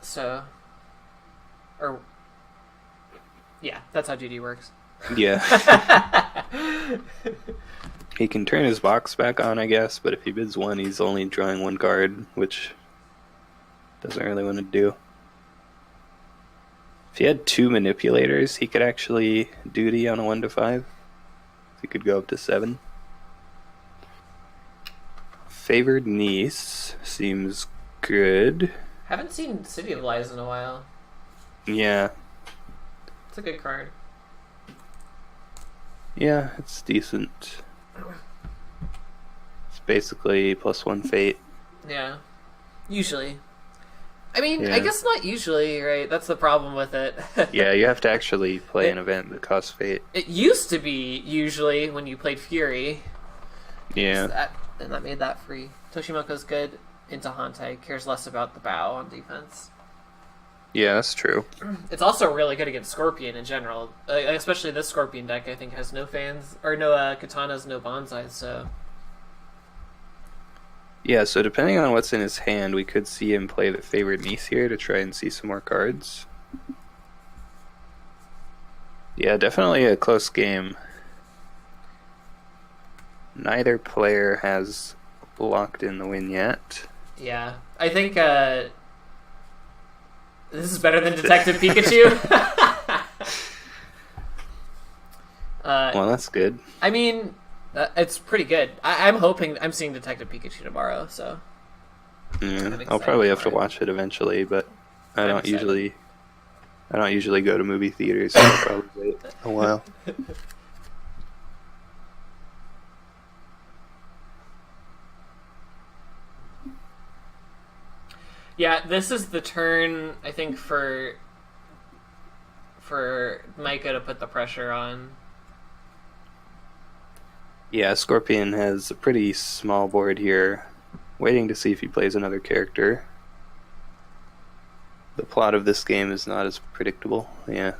So, or yeah, that's how duty works. Yeah. He can turn his box back on, I guess, but if he bids 1, he's only drawing 1 card, which doesn't really want to do. If he had 2 manipulators, he could actually duty on a 1-5. He could go up to 7. Favored Niece seems good. Haven't seen City of Lies in a while. Yeah. It's a good card. Yeah, it's decent. It's basically +1 fate. Yeah. Usually. I mean, Yeah. I guess not usually, right? That's the problem with it. Yeah, you have to actually play an event that costs fate. It used to be usually when you played Fury. Yeah. And that made that free. Toshimoko's good into Hante, cares less about the bow on defense. Yeah, that's true. It's also really good against Scorpion in general. Especially this Scorpion deck, I think, has no fans, or no katanas, no bonsais, so... Yeah, so depending on what's in his hand, we could see him play the Favored Niece here to try and see some more cards. Yeah, definitely a close game. Neither player has locked in the win yet. Yeah, I think this is better than Detective Pikachu. Well, that's good. I mean, it's pretty good. I'm hoping I'm seeing Detective Pikachu tomorrow, so Yeah, I'll probably have to watch it eventually, but I don't usually go to movie theaters, so I'll probably wait a while. Yeah, this is the turn, I think, for Micah to put the pressure on. Yeah, Scorpion has a pretty small board here, waiting to see if he plays another character. The plot of this game is not as predictable, yeah.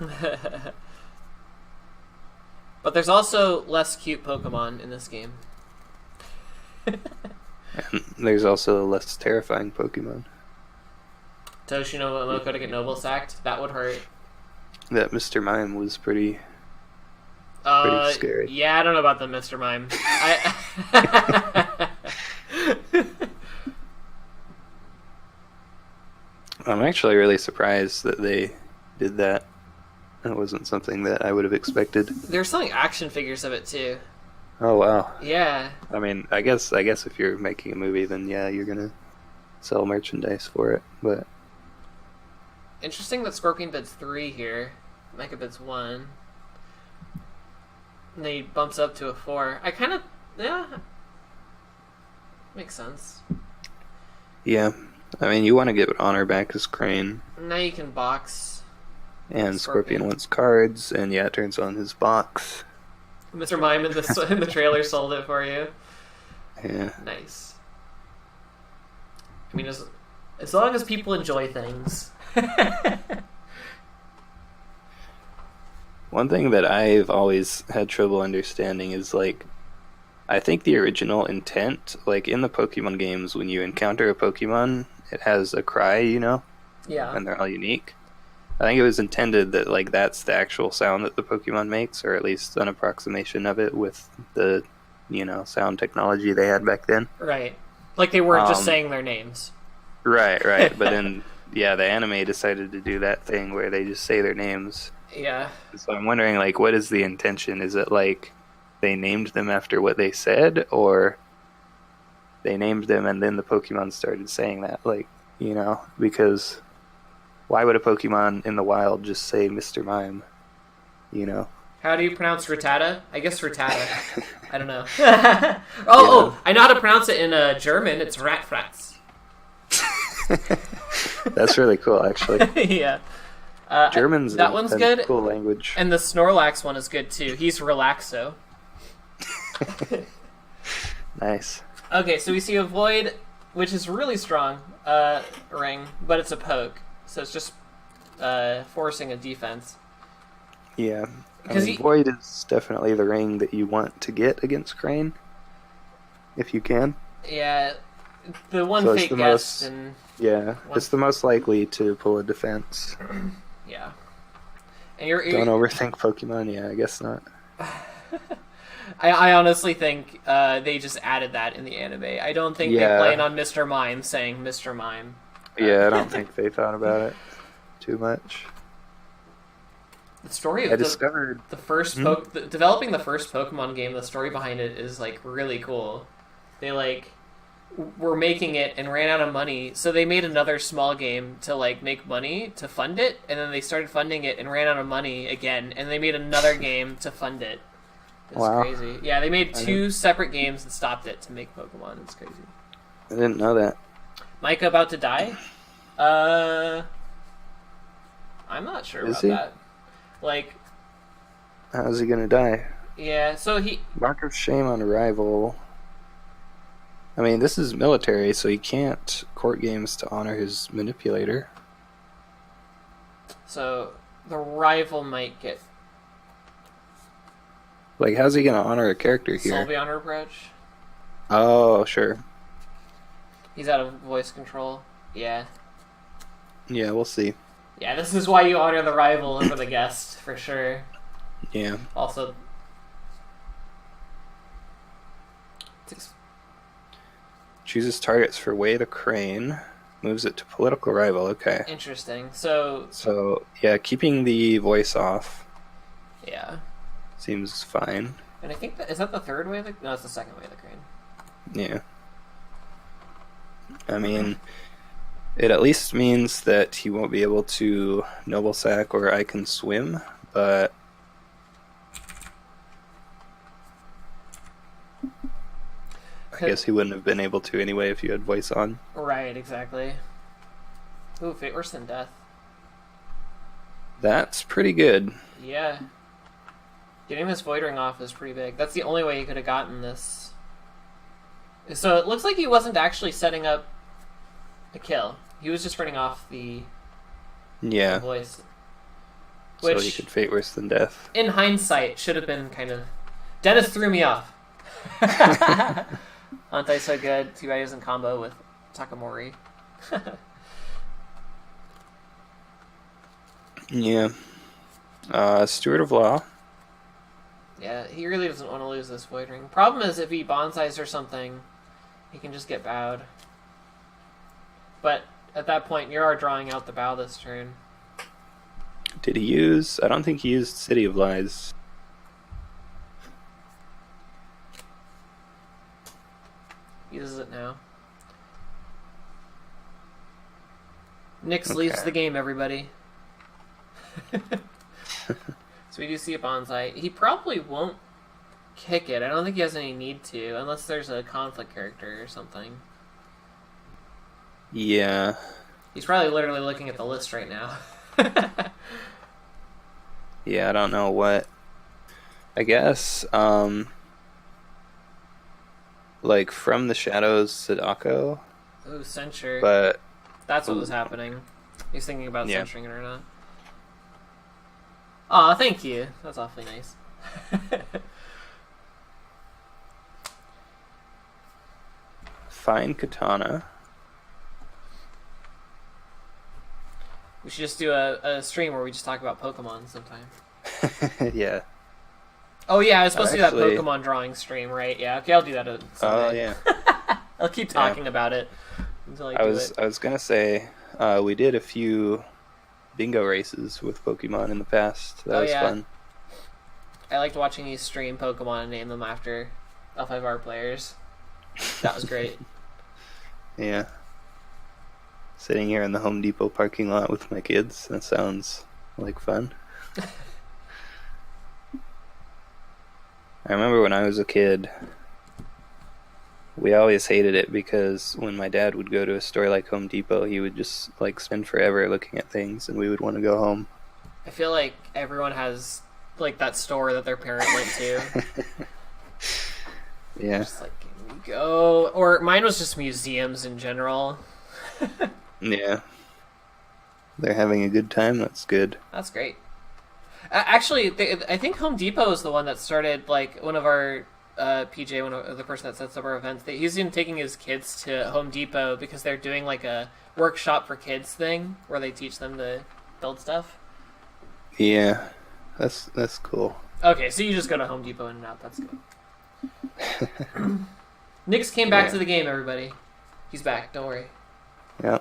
But there's also less cute Pokemon in this game. And there's also less terrifying Pokemon. Toshimomo to get Noble sacked? That would hurt. That Mr. Mime was pretty scary. Yeah, I don't know about the Mr. Mime. I'm actually really surprised that they did that. That wasn't something that I would have expected. They're selling action figures of it too. Oh wow. Yeah. I mean, I guess if you're making a movie, then yeah, you're gonna sell merchandise for it. But interesting that Scorpion bids 3 here. Micah bids 1. And then he bumps up to a 4. I kind of... Yeah. Makes sense. yeah, I mean, you want to get honor back as Crane. Now you can box. And Scorpion wants cards, and yeah, it turns on his box. Mr. Mime in the trailer sold it for you. Yeah. Nice. I mean, as long as people enjoy things. One thing that I've always had trouble understanding is, like, I think the original intent, like, in the Pokemon games, when you encounter a Pokemon, it has a cry, you know? Yeah. And they're all unique. I think it was intended that, like, that's the actual sound that the Pokemon makes, or at least an approximation of it with the, sound technology they had back then. Right. Like they weren't just saying their names. Right. But then, yeah, the anime decided to do that thing where they just say their names. Yeah. So I'm wondering, like, what is the intention? Is it, like, they named them after what they said, or they named them and then the Pokemon started saying that? Like, because why would a Pokemon in the wild just say Mr. Mime? How do you pronounce Rattata? I guess Rattata. I don't know. Oh, I know how to pronounce it in German. It's Ratfratz. That's really cool, actually. Yeah. German's that one's a good. cool language. And the Snorlax one is good too. He's Relaxo. Nice. Okay, so we see a Void, which is really strong ring, but it's a poke, so it's just forcing a defense. Yeah. Void is definitely the ring that you want to get against Crane, if you can. Yeah, the one So fake guest and it's the most likely to pull a defense. Yeah. And you're Don't overthink Pokemon. Yeah, I guess not. I honestly think they just added that in the anime. I don't think they plan on Mr. Mime saying Mr. Mime. Yeah, I don't think they thought about it too much. The story of discovered the first developing the first Pokemon game. The story behind it is like really cool. They like were making it and ran out of money, so they made another small game to like make money to fund it, and then they started funding it and ran out of money again, and they made another game to fund it. It's crazy. Yeah, they made two separate games and stopped it to make Pokemon. It's crazy. I didn't know that. Micah about to die? I'm not sure about that. Like, how's he gonna die? Yeah, so Mark of shame on arrival. I mean, this is military, so he can't court games to honor his manipulator. So the rival might get. Like, how's he gonna honor a character here? Sylveon approach. Oh, sure. He's out of voice control. Yeah. Yeah, we'll see. Yeah, this is why you honor the rival over the guest, for sure. Yeah. Also, chooses targets for Way the Crane. Moves it to political rival. Okay. Interesting. So yeah, keeping the voice off. Yeah. Seems fine. And I think is that the third Way of the... No, it's the second Way of the Crane. Yeah. I mean, it at least means that he won't be able to Noble Sack or I Can Swim, but... I guess he wouldn't have been able to anyway if you had voice on. Right, exactly. Ooh, Fate Worse Than Death. That's pretty good. Yeah. Getting this Void Ring off is pretty big. That's the only way he could have gotten this. So it looks like he wasn't actually setting up a kill. He was just running off the voice. Which, so he could Fate Worse Than Death. In hindsight, should have been kind of... Dennis threw me off. Aren't so good? Too bad he was in combo with Takamori. Yeah. Steward of Law. Yeah, he really doesn't want to lose this Void Ring. Problem is, if he bonsais or something, he can just get bowed. But at that point, you are drawing out the bow this turn. Did he use... I don't think he used City of Lies. Uses it now. Nyx leaves the game, everybody. So we do see a bonsai. He probably won't kick it. I don't think he has any need to, unless there's a conflict character or something. Yeah. He's probably literally looking at the list right now. Yeah, I don't know what... I guess, like, From the Shadows, Sadako. Ooh, censure. But... That's what was happening. He's thinking about censoring it or not. Aw, thank you. That's awfully nice. Fine Katana. We should just do a stream where we just talk about Pokemon sometime. Yeah. Oh yeah, I was supposed to do that Pokemon drawing stream, right? Yeah, okay, I'll do that someday. Oh yeah. I'll keep talking about it until I was gonna say, we did a few bingo races with Pokemon in the past. That was fun. I liked watching you stream Pokemon and name them after L5R players. That was great. Yeah. Sitting here in the Home Depot parking lot with my kids. That sounds like fun. I remember when I was a kid, We always hated it because when my dad would go to a store like Home Depot, he would just like spend forever looking at things, and we would want to go home. I feel like everyone has like that store that their parent went to. Yeah. Just like, can we go? Or mine was just museums in general. Yeah. They're having a good time. That's good. That's great. Actually, I think Home Depot is the one that started, like, one of our, PJ, the person that sets up our events, he's been taking his kids to Home Depot because they're doing, like, a workshop for kids thing where they teach them to build stuff. Yeah. That's cool. Okay, so you just go to Home Depot in and out. That's good. Nix came back to the game, everybody. He's back. Don't worry. Yeah.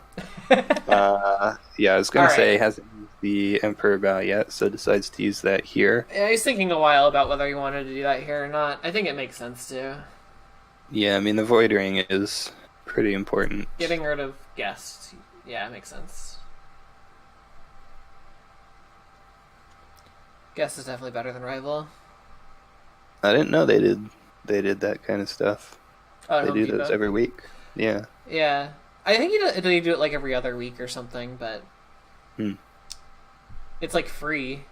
Yeah, I was going to say, he hasn't used the Emperor Bow yet, so decides to use that here. Yeah, he's thinking a while about whether he wanted to do that here or not. I think it makes sense to. Yeah, I mean, the Void Ring is pretty important. Getting rid of guests. Yeah, it makes sense. Guest is definitely better than Rival. I didn't know they did that kind of stuff. Oh, they do those every week. Yeah. Yeah. I think they do it like every other week or something, but it's like free.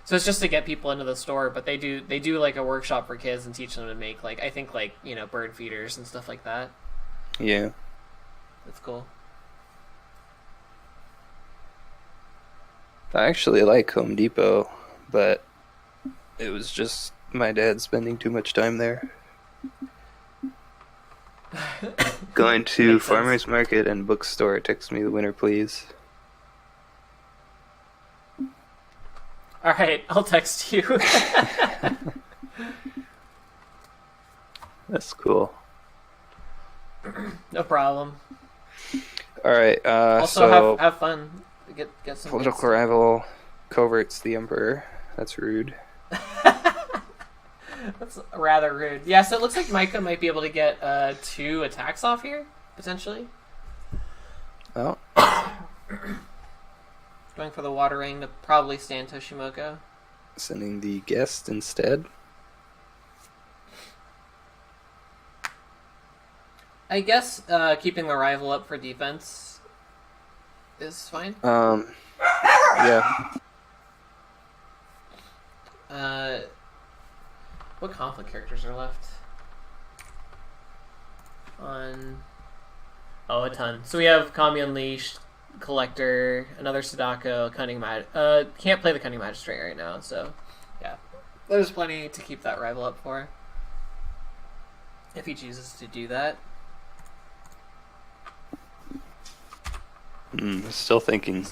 So it's just to get people into the store, but they do like a workshop for kids and teach them to make like, I think like, you know, bird feeders and stuff like that. Yeah. That's cool. I actually like Home Depot, but it was just my dad spending too much time there. Going to farmer's market and bookstore. Text me the winner, please. Alright, I'll text you. That's cool. No problem. Alright, also, so have fun. Get some political rival coverts the Emperor. That's rude. That's rather rude. Yeah, so it looks like Micah might be able to get 2 attacks off here, potentially. Oh. Going for the Water Ring to probably stand Toshimoko. Sending the guest instead. I guess keeping the rival up for defense is fine. Yeah. What conflict characters are left? A ton. So we have Kami Unleashed, Collector, another Sadako, can't play the Cunning Magistrate right now, so yeah. There's plenty to keep that rival up for. If he chooses to do that. Still thinking.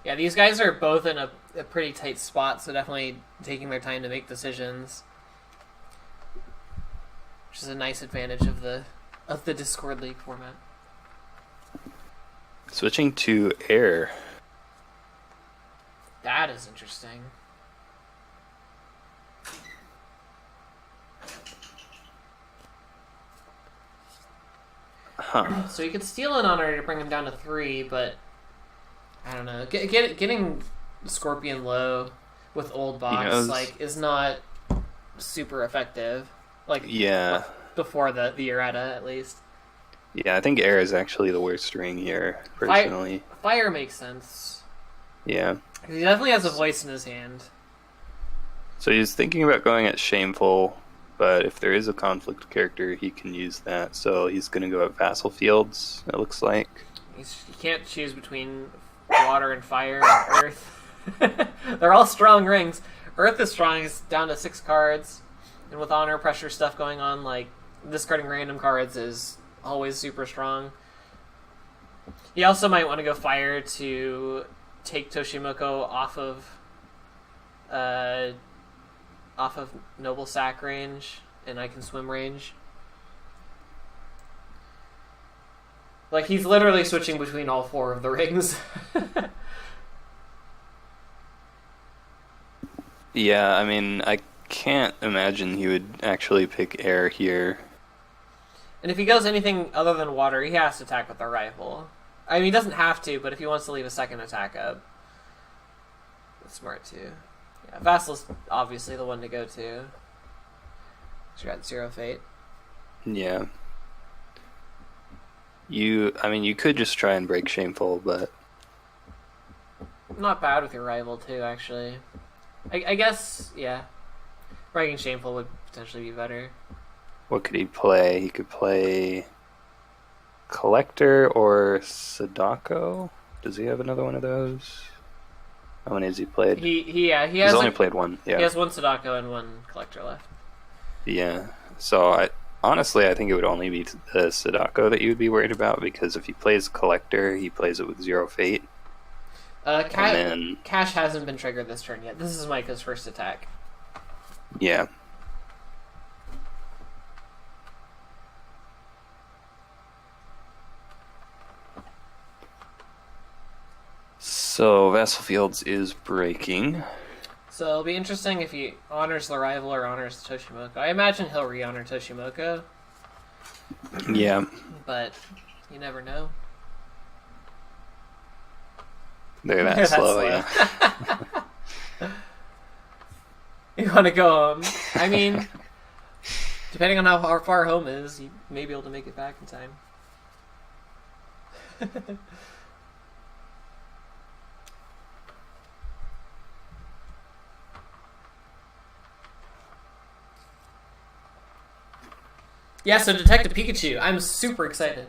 Yeah, these guys are both in a pretty tight spot, so definitely taking their time to make decisions, which is a nice advantage of the Discord League format. Switching to air. That is interesting. Huh. So you could steal an honor to bring him down to 3, but I don't know. Getting Scorpion low with old box is not super effective. Before the errata at least. Yeah, I think air is actually the worst ring here, personally. Fire makes sense. Yeah. He definitely has a voice in his hand. So he's thinking about going at Shameful, but if there is a conflict character, he can use that. So he's going to go at Vassal Fields, it looks like. You can't choose between water and fire and earth. They're all strong rings. Earth is strong, he's down to 6 cards. And with honor pressure stuff going on, like, discarding random cards is always super strong. He also might want to go fire to take Toshimoko off of Noble Sack range, and I can swim range. Like, he's literally switching between all 4 of the rings. Yeah, I mean, I can't imagine he would actually pick air here. And if he goes anything other than water, he has to attack with a rifle. I mean, he doesn't have to, but if he wants to leave a second attack up, that's smart too. Yeah. Vassal's obviously the one to go to. She got 0 fate. Yeah. You could just try and break Shameful, but Not bad with your rival too, actually. I guess, yeah. Breaking Shameful would potentially be better. what could he play? He could play Collector or Sadako. Does he have another one of those? How many has he played? He has He's only played one. Yeah. He has one Sadako and one Collector left. Yeah. So honestly, I think it would only be the Sadako that you would be worried about, because if he plays Collector, he plays it with 0 fate. Cash hasn't been triggered this turn yet. This is Micah's first attack. Yeah. So Vassal Fields is breaking. So it'll be interesting if he honors the rival or honors Toshimoku. I imagine he'll re-honor Toshimoku. Yeah. But you never know. They're that slow, yeah. You want to go home? I mean, depending on how far home is, you may be able to make it back in time. Yeah, so Detective Pikachu. I'm super excited.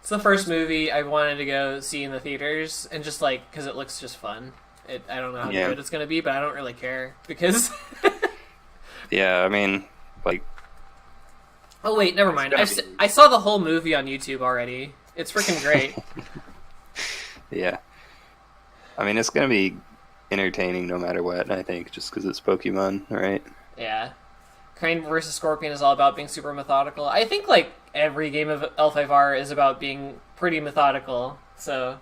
It's the first movie I wanted to go see in the theaters, and just like, because it looks just fun. I don't know how good it's going to be, but I don't really care, because... Yeah, I mean, like... Oh wait, never mind. I saw the whole movie on YouTube already. It's freaking great. Yeah. I mean, it's going to be entertaining no matter what, I think, just because it's Pokemon, right? Yeah. Crane vs. Scorpion is all about being super methodical. I think, like, every game of L5R is about being pretty methodical, so...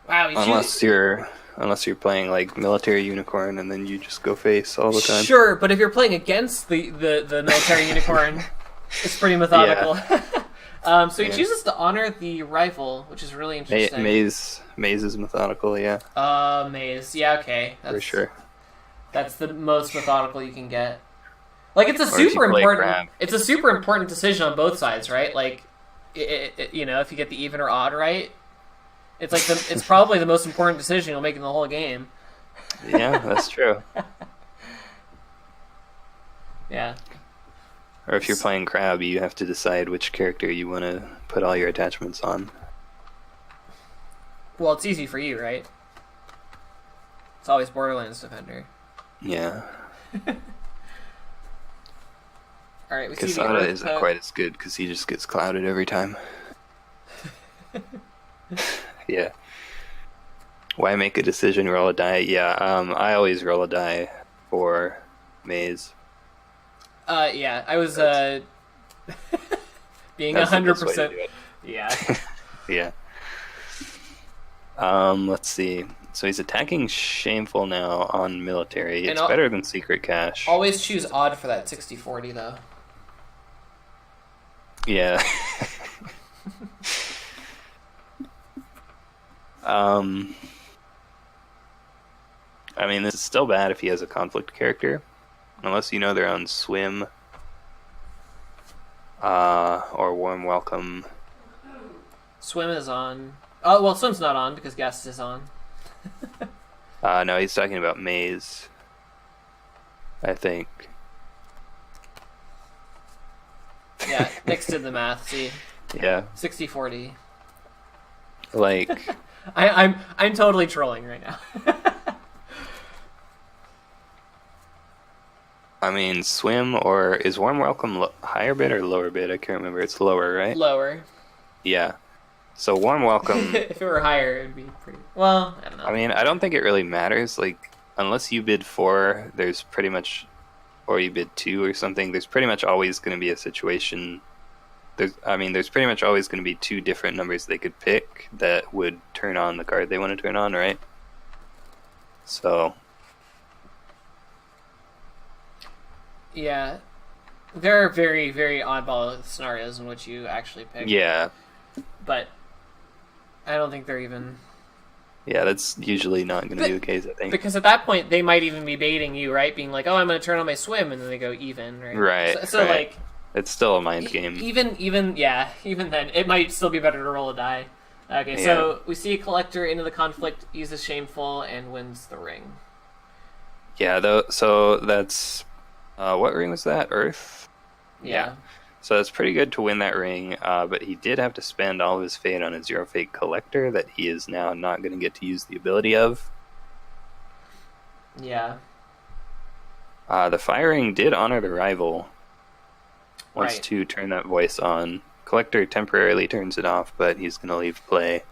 Wow, unless you're playing, like, Military Unicorn, and then you just go face all the time. Sure, but if you're playing against the Military Unicorn, it's pretty methodical. Yeah. So he chooses to honor the rival, which is really interesting. Maze is methodical, yeah. Maze. Yeah, okay. For sure. That's the most methodical you can get. Like, it's a super important decision on both sides, right? Like, you know, if you get the even or odd right, it's like it's probably the most important decision you'll make in the whole game. Yeah, that's true. Yeah. Or if you're playing Crab, you have to decide which character you want to put all your attachments on. Well, it's easy for you, right? It's always Borderlands Defender. Yeah. Alright, we see Kasada isn't quite as good because he just gets clouded every time. Yeah. Why make a decision, roll a die? Yeah, I always roll a die for Maze. Yeah, I was being 100%. Yeah. Yeah. Let's see. So he's attacking Shameful now on Military. It's better than Secret Cache. Always choose odd for that 60-40, though. Yeah. I mean, this is still bad if he has a conflict character. Unless you know they're on Swim. Or Warm Welcome. Swim is on. Oh, well, Swim's not on because Guest is on. No, he's talking about Maze. I think. Yeah, Nick's did the math, see? Yeah. 60-40. Like... I'm totally trolling right now. I mean, Swim, or is Warm Welcome higher bid or lower bid? I can't remember. It's lower, right? Lower. Yeah. So Warm Welcome... If it were higher, it'd be pretty... Well, I don't know. I mean, I don't think it really matters. Like, unless you bid 4, there's pretty much... Or you bid 2 or something, there's pretty much always going to be a situation... There's pretty much always going to be 2 different numbers they could pick that would turn on the card they want to turn on, right? So... Yeah. There are very, very oddball scenarios in which you actually pick. Yeah. But I don't think they're even... Yeah, that's usually not going to be the case, I think. Because at that point, they might even be baiting you, right? Being like, oh, I'm going to turn on my swim, and then they go even, right? Right. So right. like... It's still a mind game. Even then, it might still be better to roll a die. Okay, so we see a collector into the conflict, uses Shameful, and wins the ring. Yeah, so that's... what ring was that? Earth? Yeah. So that's pretty good to win that ring, but he did have to spend all of his fate on a 0 fate collector that he is now not going to get to use the ability of. Yeah. The firing did honor the rival. Wants Right. to turn that voice on. Collector temporarily turns it off, but he's going to leave play.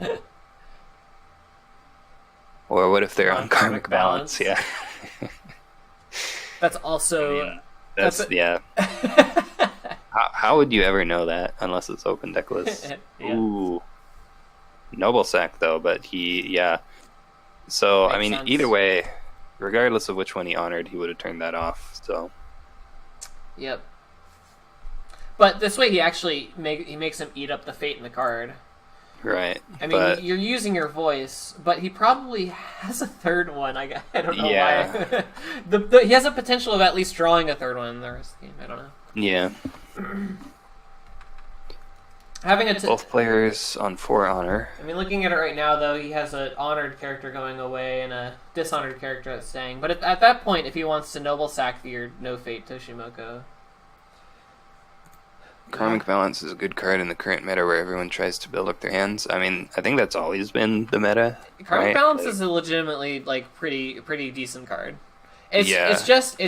Or what if they're on karmic balance? Yeah. That's also... I mean, yeah. How would you ever know that unless it's open deckless? Yeah. Ooh. Noble sack, though, but yeah. So, Makes I mean, sense. either way, regardless of which one he honored, he would have turned that off, so... Yep. But this way, he makes him eat up the fate in the card. Right. I mean, you're using your voice, but he probably has a third one. I don't know why. He has a potential of at least drawing a third one in the rest of the game. I don't know. Yeah. Having Both players on 4 honor. I mean, looking at it right now, though, he has an honored character going away and a dishonored character that's staying. But at that point, if he wants to noble sack your no fate Toshimoko... Karmic Balance is a good card in the current meta where everyone tries to build up their hands. I mean, I think that's always been the meta. Karmic right? Balance is a legitimately pretty decent card. It's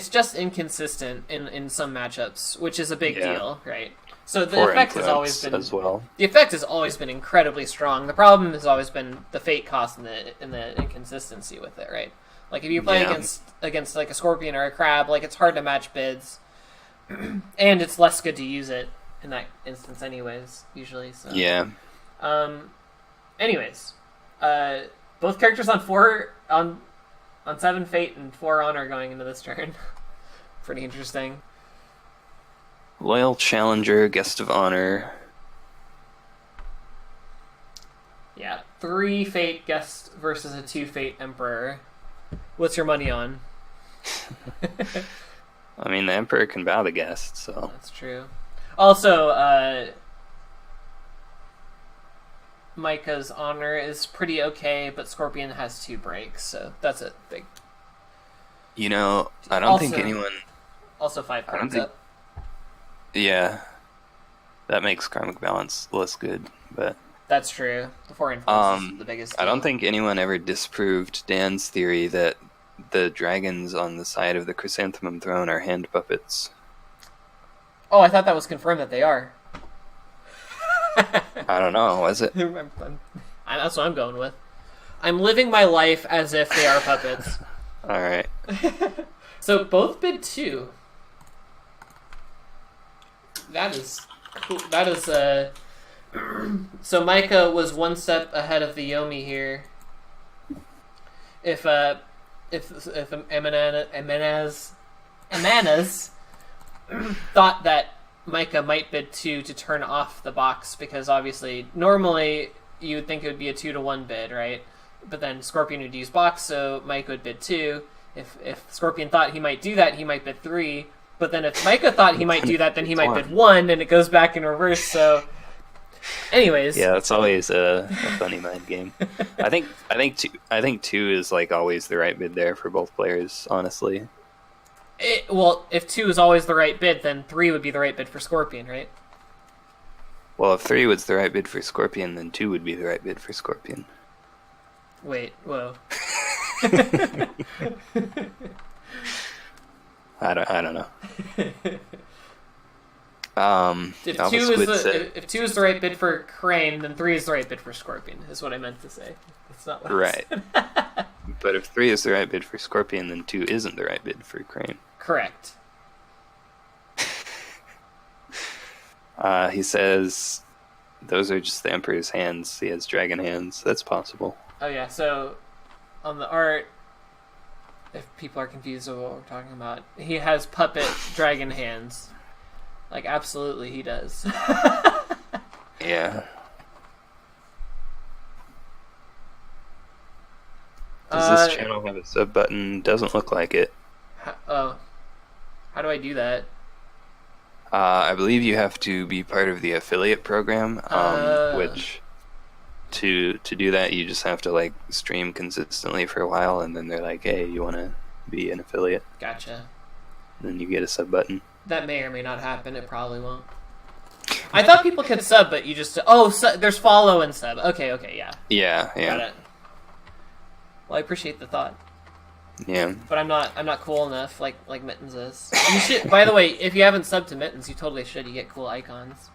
just inconsistent in some matchups, which is a big deal, right? So the effect has always been as well. The effect has always been incredibly strong. The problem has always been the fate cost and the inconsistency with it, right? Like if you play against like a scorpion or a crab, like it's hard to match bids, and it's less good to use it in that instance, anyways. Usually, so yeah. Anyways, both characters on 7 fate and 4 honor going into this turn. Pretty interesting. Loyal Challenger, Guest of Honor. Yeah, 3 fate guest versus a 2 fate emperor. What's your money on? I mean, the Emperor can bow the guest, so... That's true. Also, Micah's honor is pretty okay, but Scorpion has 2 breaks, so that's a big... You know, I don't think anyone... Also 5 cards up. Yeah. That makes Karmic Balance less good, but... That's true. The 4 influence is the biggest deal. I don't think anyone ever disproved Dan's theory that the dragons on the side of the Chrysanthemum Throne are hand puppets. Oh, I thought that was confirmed that they are. I don't know, was it? That's what I'm going with. I'm living my life as if they are puppets. Alright. So both bid 2. That is cool. That is so Micah was 1 step ahead of the Yomi here. If Ammanas thought that Micah might bid 2 to turn off the box, because obviously normally you would think it would be a 2-to-1 bid, right? But then Scorpion would use box, so Micah would bid 2. If Scorpion thought he might do that, he might bid 3. But then if Micah thought he might do that, then he might bid 1, and it goes back in reverse. So, anyways, yeah, it's always a funny mind game. I think 2 is like always the right bid there for both players, honestly. Well, if 2 is always the right bid, then 3 would be the right bid for Scorpion, right? Well, if 3 was the right bid for Scorpion, then 2 would be the right bid for Scorpion. Wait, whoa. I don't know. If 2 is the right bid for Crane, then 3 is the right bid for Scorpion, is what I meant to say. That's not what right. But if 3 is the right bid for Scorpion, then 2 isn't the right bid for Crane. Correct. He says those are just the Emperor's hands. He has dragon hands. That's possible. Oh yeah, so on the art, if people are confused with what we're talking about, he has puppet dragon hands. Like, absolutely he does. Yeah. Does this channel have a sub button? Doesn't look like it. How do I do that? I believe you have to be part of the affiliate program, which to do that you just have to like stream consistently for a while, and then they're like, "Hey, you want to be an affiliate?" Gotcha. And then you get a sub button. That may or may not happen. It probably won't. I thought people could sub, but you just there's follow and sub. Okay, yeah. Yeah. Got it. Well, I appreciate the thought. Yeah. But I'm not cool enough like Mittens is. You should. By the way, if you haven't subbed to Mittens, you totally should. You get cool icons.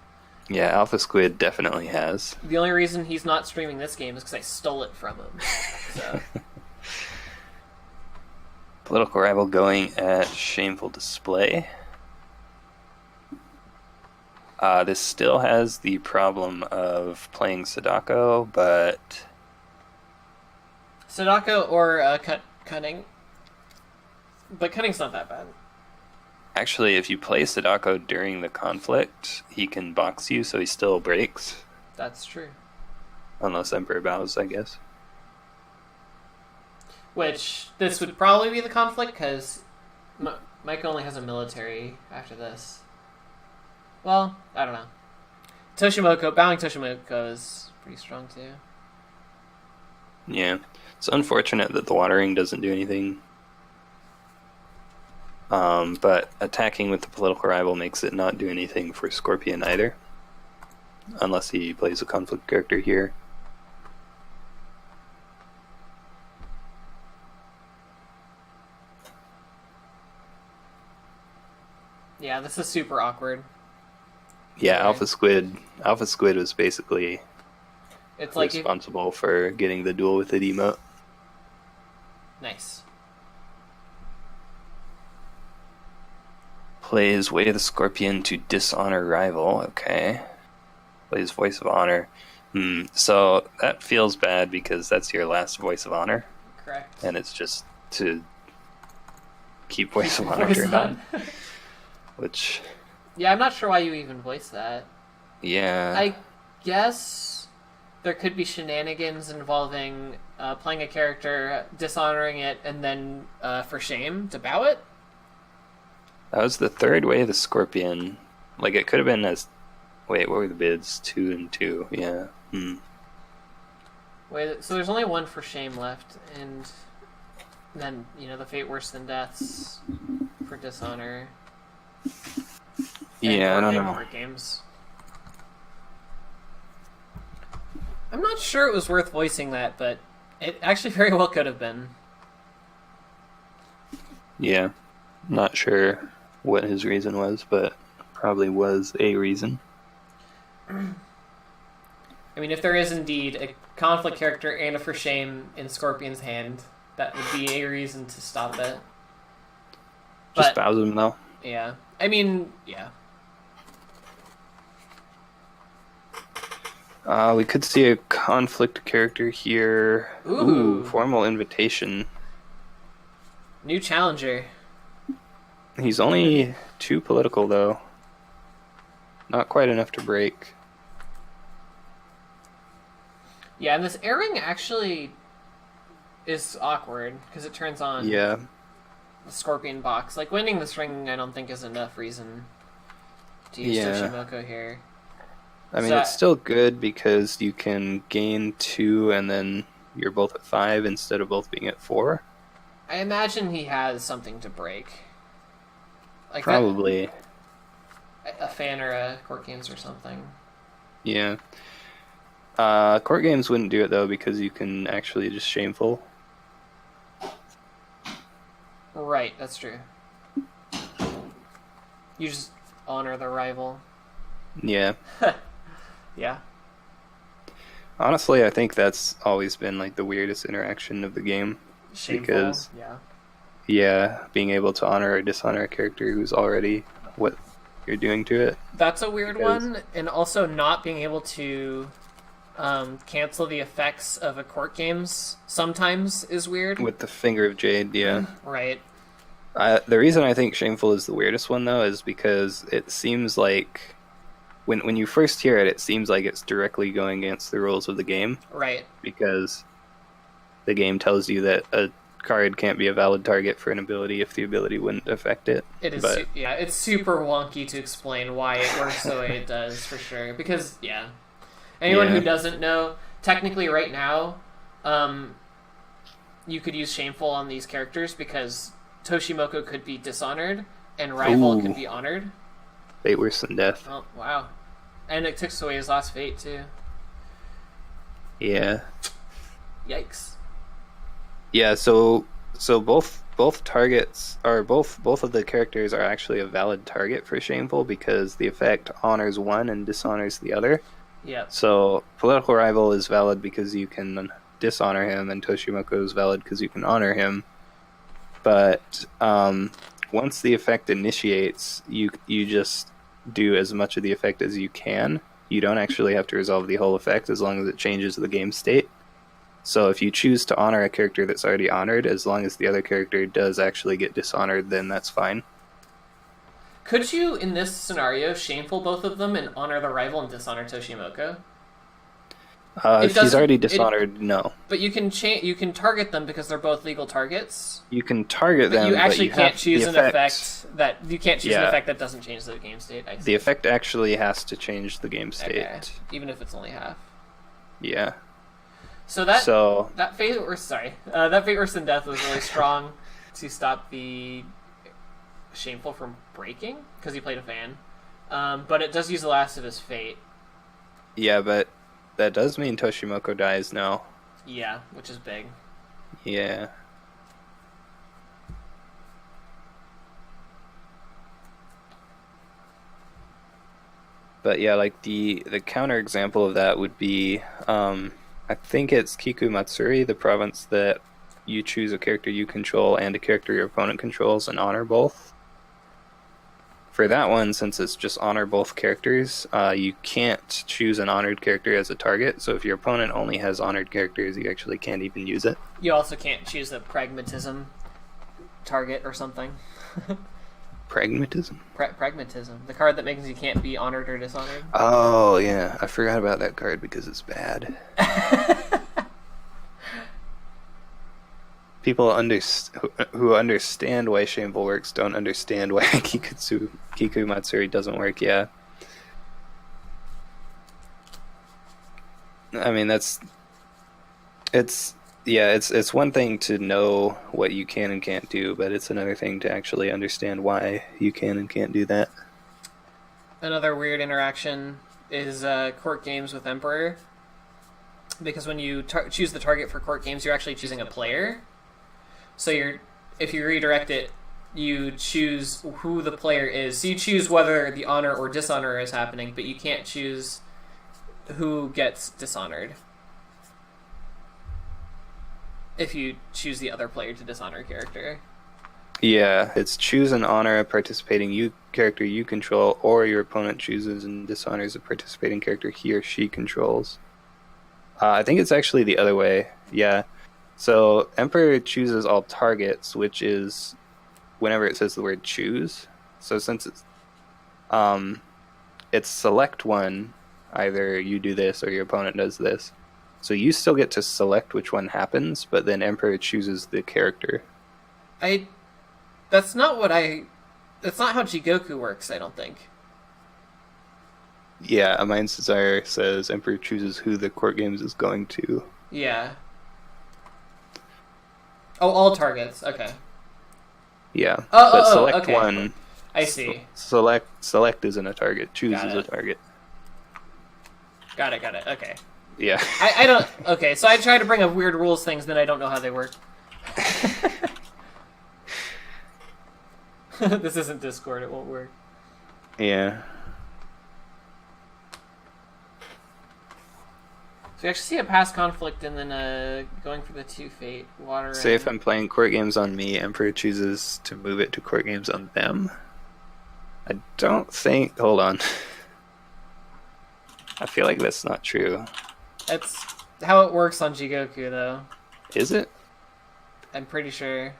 Yeah, Alpha Squid definitely has. The only reason he's not streaming this game is because I stole it from him. So. Political rival going at shameful display. This still has the problem of playing Sadako, but... Sadako or Cunning. But Cunning's not that bad. Actually, if you play Sadako during the conflict, he can box you, so he still breaks. That's true. Unless Emperor bows, I guess. Which, this would probably be the conflict, because Micah only has a military after this. Well, I don't know. Bowing Toshimoko is pretty strong too. Yeah. It's unfortunate that the watering doesn't do anything. But attacking with the political rival makes it not do anything for Scorpion either. Unless he plays a conflict character here. Yeah, this is super awkward. Yeah, Alpha Squid was basically it's like responsible for getting the duel with the emote. Nice. Plays Way of the Scorpion to dishonor rival. Okay. Plays Voice of Honor. So that feels bad because that's your last Voice of Honor. Correct. And it's just to keep Voice of Honor turned on. Which... Yeah, I'm not sure why you even voice that. Yeah. I guess there could be shenanigans involving playing a character, dishonoring it, and then for shame to bow it. That was the third Way of the Scorpion. Like, it could have been as... Wait, what were the bids? 2 and 2, yeah. Wait, so there's only one for shame left, and then, the Fate Worse Than Deaths for dishonor. Yeah, I don't know. Games. I'm not sure it was worth voicing that, but it actually very well could have been. Yeah, not sure what his reason was, but probably was a reason. I mean, if there is indeed a conflict character and a for shame in Scorpion's hand, that would be a reason to stop it. Just bows him, though. Yeah. I mean, yeah. We could see a conflict character here. Ooh. Formal invitation. New challenger. He's only 2 political, though. Not quite enough to break. Yeah, and this airing actually is awkward, because it turns on the Scorpion box. Like, winning this ring, I don't think is enough reason to use Toshimoko here. I mean, it's still good because you can gain 2 and then you're both at 5 instead of both being at 4. I imagine he has something to break. Like probably. A fan or a Court Games or something. Yeah. Court Games wouldn't do it, though, because you can actually just shameful. Right, that's true. You just honor the rival. Yeah. Yeah. Honestly, I think that's always been like the weirdest interaction of the game. Shameful, because, being able to honor or dishonor a character who's already what you're doing to it. That's a weird one, and also not being able to cancel the effects of a Court Games sometimes is weird. With the Finger of Jade, yeah. Right. The reason I think Shameful is the weirdest one, though, is because it seems like when you first hear it, it seems like it's directly going against the rules of the game. Right. Because the game tells you that a card can't be a valid target for an ability if the ability wouldn't affect it. It is, but it's super wonky to explain why it works the way it does, for sure. Because, anyone who doesn't know, technically right now, you could use Shameful on these characters because Toshimoko could be dishonored and Rival could be honored. Fate worse than death. Oh, wow. And it took away his last fate, too. Yeah. Yikes. Yeah, so both targets, or both of the characters are actually a valid target for Shameful because the effect honors one and dishonors the other. Yeah. So Political Rival is valid because you can dishonor him, and Toshimoko is valid because you can honor him. But once the effect initiates, you just do as much of the effect as you can. You don't actually have to resolve the whole effect as long as it changes the game state. So if you choose to honor a character that's already honored, as long as the other character does actually get dishonored, then that's fine. Could you, in this scenario, Shameful both of them and honor the Rival and dishonor Toshimoko? If he's already dishonored, no. But you can you can target them because they're both legal targets. You can target them, you actually but can't choose an effect that doesn't change the game state. The effect actually has to change the game state, okay. Even if it's only half. Yeah. So that Fate Worse than Death was really strong to stop the Shameful from breaking because he played a fan. But it does use the last of his fate. Yeah, but that does mean Toshimoko dies now. Yeah, which is big. Yeah. But yeah, like the counter example of that would be, I think it's Kiku Matsuri, the province that you choose a character you control and a character your opponent controls and honor both. For that one, since it's just honor both characters, you can't choose an honored character as a target, so if your opponent only has honored characters, you actually can't even use it. You also can't choose a Pragmatism target or something. Pragmatism? Pragmatism. The card that makes you can't be honored or dishonored. Oh, yeah. I forgot about that card because it's bad. People who understand why Shameful works don't understand why Kiku Matsuri doesn't work, yeah. I mean, it's one thing to know what you can and can't do, but it's another thing to actually understand why you can and can't do that. Another weird interaction is court games with Emperor. Because when you choose the target for court games, you're actually choosing a player. So if you redirect it, you choose who the player is. So you choose whether the honor or dishonor is happening, but you can't choose who gets dishonored if you choose the other player to dishonor a character. Yeah, it's choose and honor a participating character you control, or your opponent chooses and dishonors a participating character he or she controls. I think it's actually the other way, yeah. So Emperor chooses all targets, which is whenever it says the word choose. So since it's select one, either you do this or your opponent does this. So you still get to select which one happens, but then Emperor chooses the character. That's not how Jigoku works, I don't think. Yeah, Amines Desire says Emperor chooses who the court games is going to. Yeah. Oh, all targets. Okay. Yeah. But select okay. one. I see. Select isn't a target. Choose is a target. Got it. Okay. Yeah. I don't... Okay, so I try to bring up weird rules things, then I don't know how they work. This isn't Discord, it won't work. Yeah. So you actually see a past conflict and then going for the 2 fate, water. Say if I'm playing court games on me, Emperor chooses to move it to court games on them. I don't think... Hold on. I feel like that's not true. That's how it works on Jigoku, though. Is it? I'm pretty sure.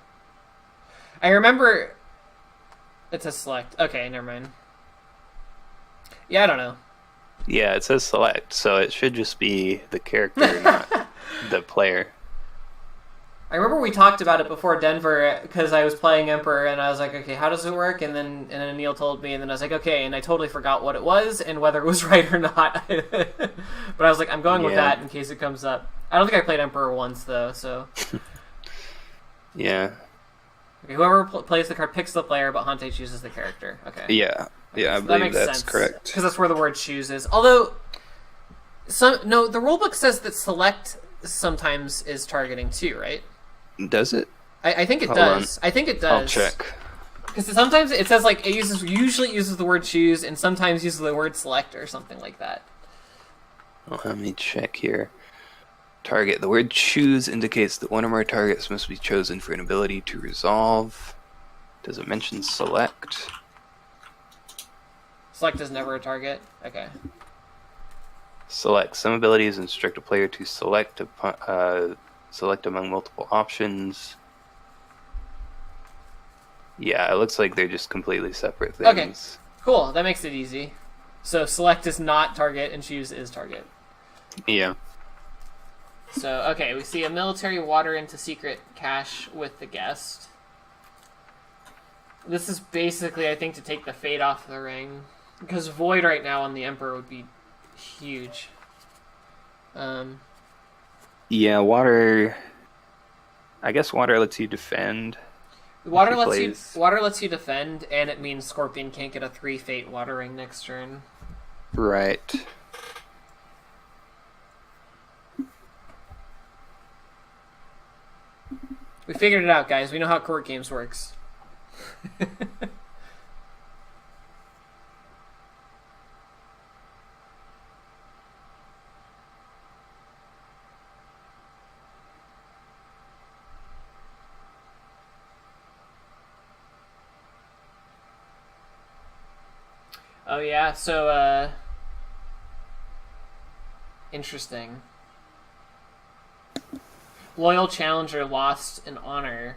I remember... It's a select. Okay, never mind. Yeah, I don't know. Yeah, it says select, so it should just be the character, not the player. I remember we talked about it before Denver because I was playing Emperor and I was like, okay, how does it work? And then Neil told me, and then I was like, okay, and I totally forgot what it was and whether it was right or not. But I was like, I'm going with that in case it comes up. I don't think I played Emperor once though, so. Yeah. Okay, whoever plays the card picks the player, but Hante chooses the character. Okay. Yeah. Yeah, I that believe makes that's sense, correct. because that's where the word choose is. Although, the rulebook says that select sometimes is targeting too, right? Does it? I think it does. I think it does. I'll check. Because sometimes it says like it usually uses the word choose and sometimes uses the word select or something like that. Well, let me check here. Target. The word choose indicates that one or more targets must be chosen for an ability to resolve. Does it mention select? Select is never a target? Okay. Select. Some abilities instruct a player to select among multiple options. Yeah, it looks like they're just completely separate things. Okay, cool. That makes it easy. So select is not target and choose is target. Yeah. So, okay, we see a military water into secret cache with the guest. This is basically, I think, to take the fate off the ring. Because Void right now on the Emperor would be huge. Yeah, water... I guess water lets you defend. Water lets you defend, and it means Scorpion can't get a 3 fate water ring next turn. Right. We figured it out, guys. We know how court games works. Oh yeah, so interesting. Loyal Challenger lost an honor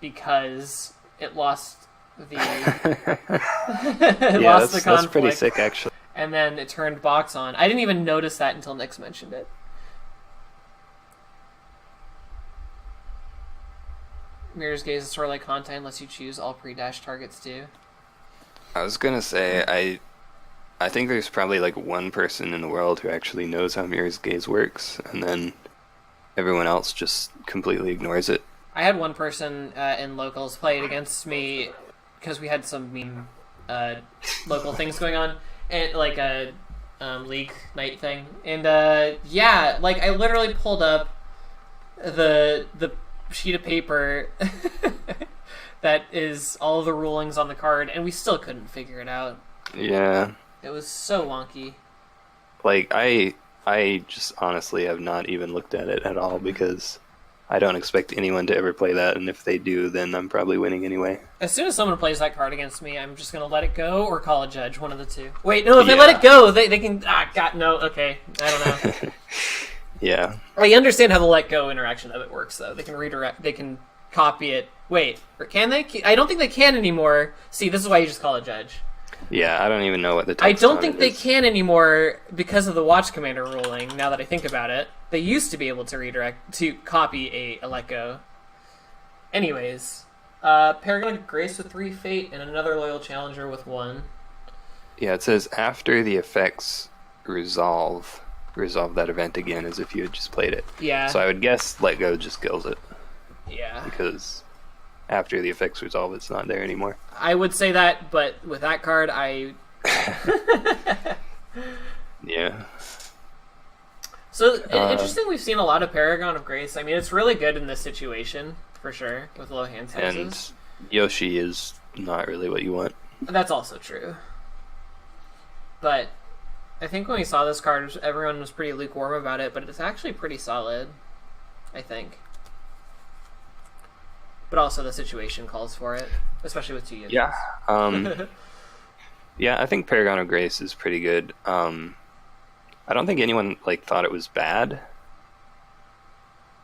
because it lost the lost the conflict. That's pretty sick, actually. And then it turned box on. I didn't even notice that until Nyx mentioned it. Mirror's Gaze is sort of like Hante unless you choose all pre-dash targets too. I was gonna say, I think there's probably like one person in the world who actually knows how Mirror's Gaze works, and then everyone else just completely ignores it. I had one person in locals play it against me because we had some meme local things going on, and like a league night thing, and yeah, like I literally pulled up the sheet of paper that is all of the rulings on the card, and we still couldn't figure it out. Yeah. It was so wonky. Like, I just honestly have not even looked at it at all because I don't expect anyone to ever play that, and if they do, then I'm probably winning anyway. As soon as someone plays that card against me, I'm just going to let it go or call a judge, one of the two. Wait, no, if they let it go, they can... Ah, God, no, okay. I don't know. Yeah. I understand how the let go interaction of it works, though. They can redirect... They can copy it. Wait, can they? I don't think they can anymore. See, this is why you just call a judge. Yeah, I don't even know what the text I don't on think it they is. can anymore because of the watch commander ruling, now that I think about it. They used to be able to copy a let go. Anyways, Paragon of Grace with 3 fate and another Loyal Challenger with 1. Yeah, it says after the effects resolve that event again as if you had just played it. Yeah. So I would guess let go just kills it. Yeah. Because after the effects resolve, it's not there anymore. I would say that, but with that card, Yeah. So, interesting, we've seen a lot of Paragon of Grace. I mean, it's really good in this situation, for sure, with low hand sizes. And Yoshi is not really what you want. That's also true. But I think when we saw this card, everyone was pretty lukewarm about it, but it's actually pretty solid, I think. But also the situation calls for it, especially with 2 Yoshis. Yeah. Yeah, I think Paragon of Grace is pretty good. I don't think anyone thought it was bad.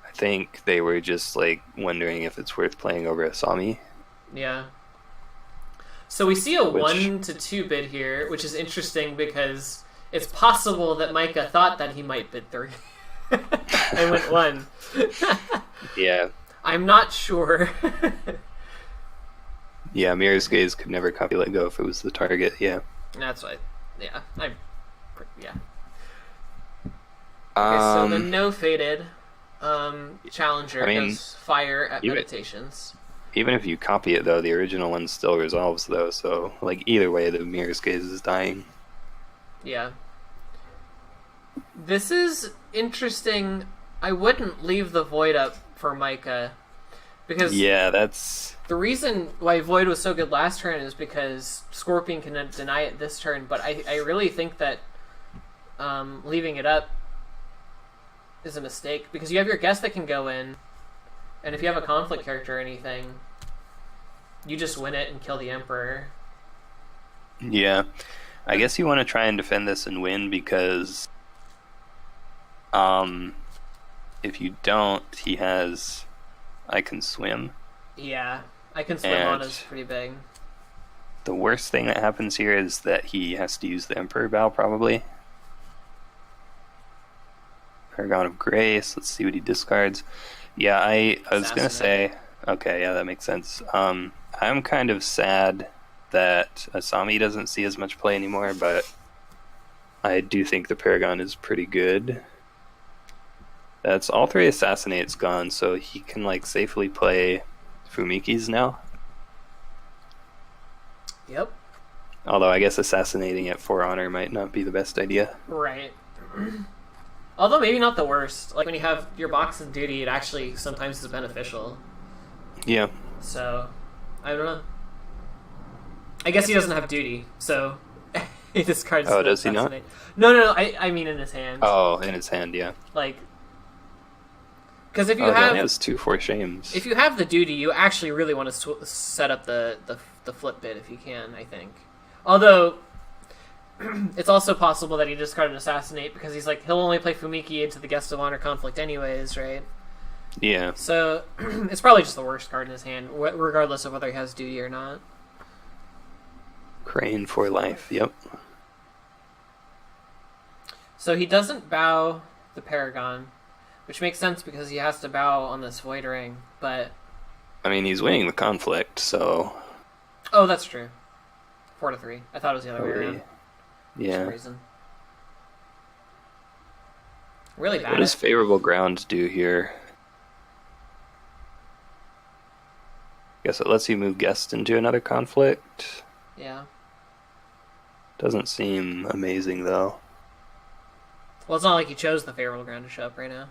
I think they were just wondering if it's worth playing over Asami. Yeah. So we see a 1 to 2 bid here, which is interesting because it's possible that Micah thought that he might bid 3 and went 1. Yeah. I'm not sure. Yeah, Mirror's Gaze could never copy Let Go if it was the target, yeah. That's what. Yeah, yeah. Okay, so the no faded challenger does fire at meditations. Even if you copy it, though, the original one still resolves, though. So, like, either way, the Mirror's Gaze is dying. Yeah. This is interesting. I wouldn't leave the Void up for Micah. Because that's... The reason why Void was so good last turn is because Scorpion can deny it this turn, but I really think that leaving it up is a mistake. Because you have your guest that can go in, and if you have a conflict character or anything, you just win it and kill the Emperor. Yeah. I guess you want to try and defend this and win because if you don't, he has I Can Swim. Yeah, I Can Swim on is pretty big. The worst thing that happens here is that he has to use the Emperor Bow, probably. Paragon of Grace, let's see what he discards. Yeah, I was going to say... Okay, yeah, that makes sense. I'm kind of sad that Asami doesn't see as much play anymore, but I do think the Paragon is pretty good. That's all 3 Assassinates gone, so he can like safely play Fumiki's now. Yep. Although I guess assassinating at 4 honor might not be the best idea. Right. Although maybe not the worst. Like when you have your box of duty, it actually sometimes is beneficial. Yeah. So, I don't know. I guess he doesn't have duty, so he discards. Oh, does he not? No. I mean in his hand. Oh, in his hand, yeah. Like, because if you he have, has 2 4 shames. If you have the duty, you actually really want to set up the flip bit if you can. I think. Although, it's also possible that he discarded Assassinate because he's like he'll only play Fumiki into the Guest of Honor conflict anyways, right? Yeah. So it's probably just the worst card in his hand, regardless of whether he has duty or not. Crane for life, yep. So he doesn't bow the Paragon, which makes sense because he has to bow on this Void Ring, but... I mean, he's winning the conflict, so... Oh, that's true. 4-3. I thought it was the other way around. Yeah. For some reason. Really bad. What does favorable ground do here? Guess it lets you move guest into another conflict. Yeah. Doesn't seem amazing, though. Well, it's not like you chose the favorable ground to show up right now.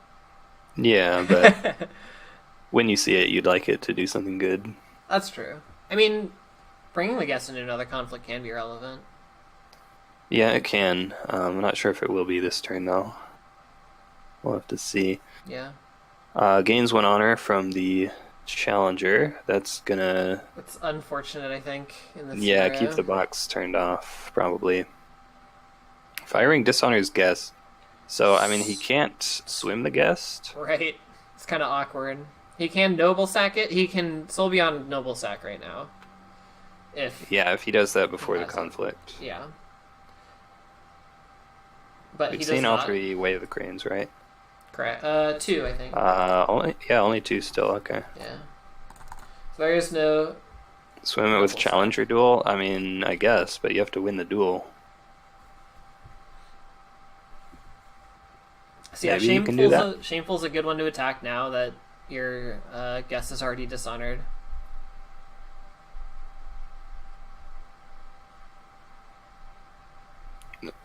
Yeah, but when you see it, you'd like it to do something good. That's true. I mean, bringing the guest into another conflict can be relevant. Yeah, it can. I'm not sure if it will be this turn, though. We'll have to see. Yeah. Gains 1 honor from the Challenger. That's gonna... It's unfortunate, I think, in this Yeah, scenario. keep the box turned off, probably. Firing dishonors guest. So, I mean, he can't swim the guest. Right. It's kind of awkward. He can Noble Sack it. He can Soul Beyond Noble Sack right now. If he does that before the conflict. Yeah. But We've he seen does all not. 3 Way of the Cranes, right? Correct. 2, I think. Only 2 still, okay. Yeah. So there is no... Swim it with Challenger duel? I mean, I guess, but you have to win the duel. So yeah, Maybe you can do that. Shameful's a good one to attack now that your guest is already dishonored.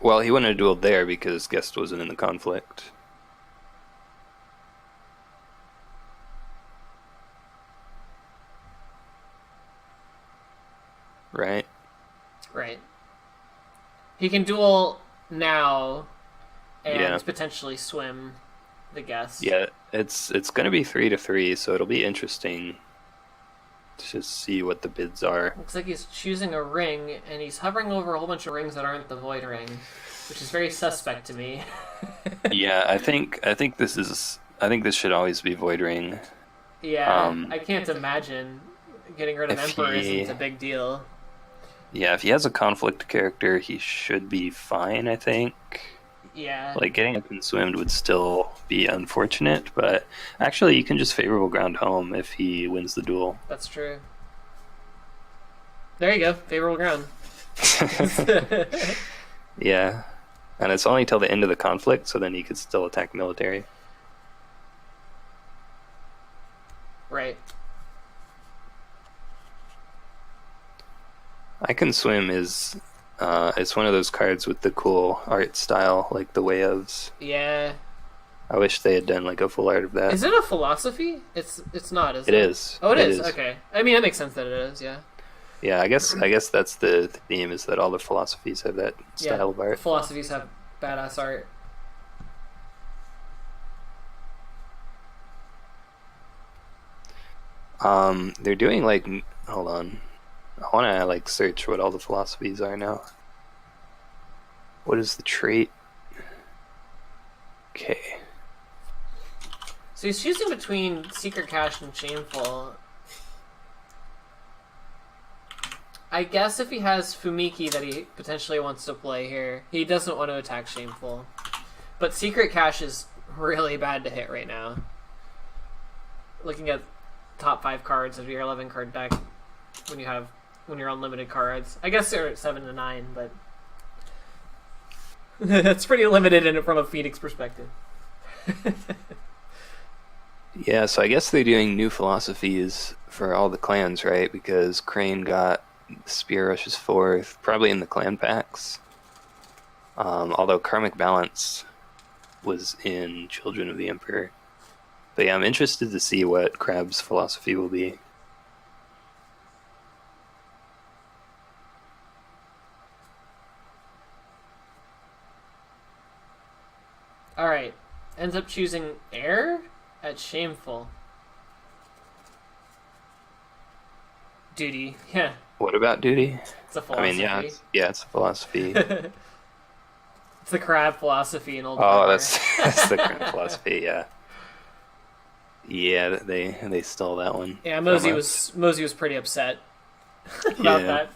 Well, he wouldn't have dueled there because guest wasn't in the conflict. Right? Right. He can duel now and Yeah. potentially swim the guest. Yeah, it's going to be 3-3, so it'll be interesting to see what the bids are. Looks like he's choosing a ring, and he's hovering over a whole bunch of rings that aren't the Void Ring, which is very suspect to me. Yeah, I think this should always be Void Ring. Yeah, I can't imagine getting rid of if Emperor he- isn't a big deal. Yeah, if he has a conflict character, he should be fine, I think. Yeah. Like, getting up and swimmed would still be unfortunate, but actually you can just favorable ground home if he wins the duel. That's true. There you go. Favorable ground. Yeah. And it's only till the end of the conflict, so then he could still attack military. Right. I Can Swim is it's one of those cards with the cool art style, like the Way ofs. Yeah. I wish they had done like a full art of that. Is it a philosophy? It's not, is it? It is. Oh, it is. Okay. I mean, it makes sense that it is, yeah. Yeah, I guess that's the theme, is that all the philosophies have that style of art. Philosophies have badass art. They're doing like, hold on, I want to like search what all the philosophies are now. What is the trait? Okay. So he's choosing between Secret Cache and Shameful. I guess if he has Fumiki that he potentially wants to play here, he doesn't want to attack Shameful. But Secret Cache is really bad to hit right now. Looking at top 5 cards of your 11 card deck when you're on limited cards. I guess they're at 7 to 9, but that's pretty limited in it from a Phoenix perspective. Yeah, so I guess they're doing new philosophies for all the clans, right? Because Crane got Spear Rush's 4th, probably in the clan packs. Although Karmic Balance was in Children of the Emperor. But yeah, I'm interested to see what Crab's philosophy will be. Alright. Ends up choosing Air at Shameful. Duty. Yeah. What about duty? It's a philosophy. I mean, yeah, it's a philosophy. It's the crab philosophy in old Oh, Warhammer. that's the crab philosophy, yeah. Yeah, they stole that one. Yeah, Mosey was pretty upset about that.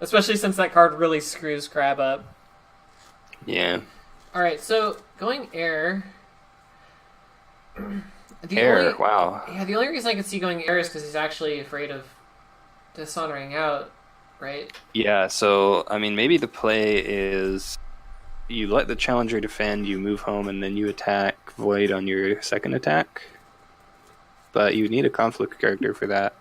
Especially since that card really screws Crab up. Yeah. Alright, so going Air. Wow. Yeah, the only reason I could see going Air is because he's actually afraid of dishonoring out, right? Yeah, so, I mean, maybe the play is you let the challenger defend, you move home, and then you attack Void on your second attack. But you need a conflict character for that.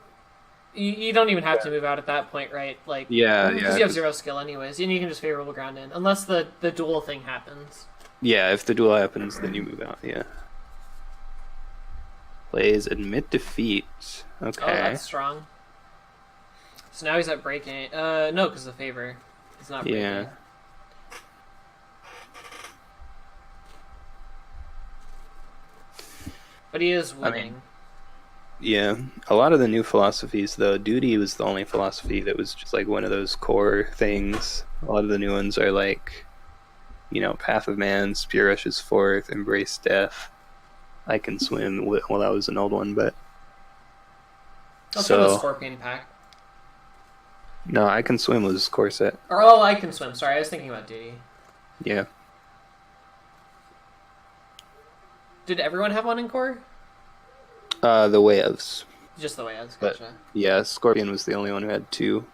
You don't even have to move out at that point, right? Like, Yeah, because you have 0 skill anyways, and you can just favorable ground in, unless the duel thing happens. Yeah, if the duel happens, then you move out, yeah. Plays Admit Defeat. Okay. Oh, that's strong. So now he's at breaking. No, because the favor. He's not breaking. Yeah. But he is winning. I mean, yeah, a lot of the new philosophies, though, duty was the only philosophy that was just like one of those core things. A lot of the new ones are like, you know, Path of Man, Spear Rush's 4th, Embrace Death, I Can Swim. Well, that was an old one, but Also the Scorpion pack. No, I Can Swim was core set. Or oh, I Can Swim. Sorry, I was thinking about duty. Yeah. Did everyone have one in core? The Way ofs. Just the way I was. But Gotcha. yeah, Scorpion was the only one who had 2.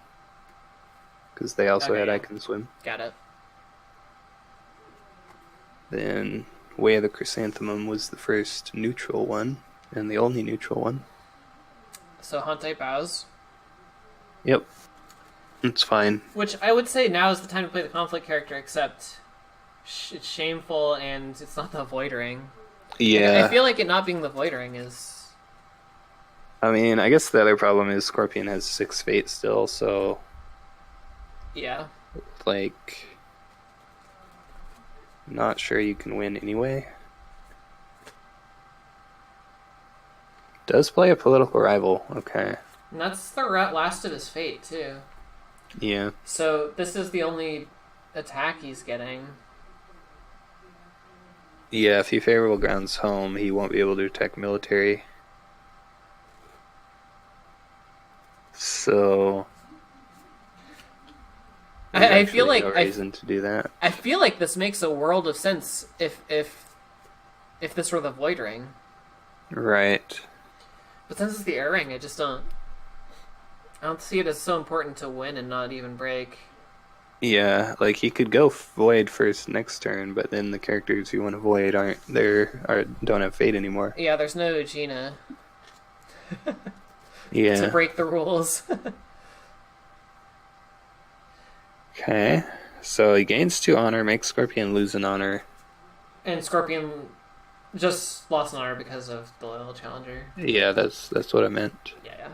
Because they also Okay, had yeah. I Can Swim. Got it. Then Way of the Chrysanthemum was the first neutral one, and the only neutral one. So Hante bows. Yep. It's fine. Which I would say now is the time to play the conflict character, except it's shameful and it's not the Void Ring. Yeah. I feel like it not being the Void Ring is... I mean, I guess the other problem is Scorpion has 6 fate still, so... Yeah. Like... Not sure you can win anyway. Does play a political rival, okay. And that's the last of his fate, too. Yeah. So this is the only attack he's getting. Yeah, if he favorable grounds home, he won't be able to attack military. So... I I feel like no reason to do that. I feel like this makes a world of sense if this were the Void Ring. Right. But since it's the Air Ring, I don't see it as so important to win and not even break. Yeah, like he could go Void first next turn, but then the characters you want to Void aren't there, or don't have Fate anymore. Yeah, there's no Gina Yeah. to break the rules. Okay. So he gains 2 honor, makes Scorpion lose an honor. And Scorpion just lost an honor because of the Loyal Challenger. Yeah, that's what I meant. Yeah.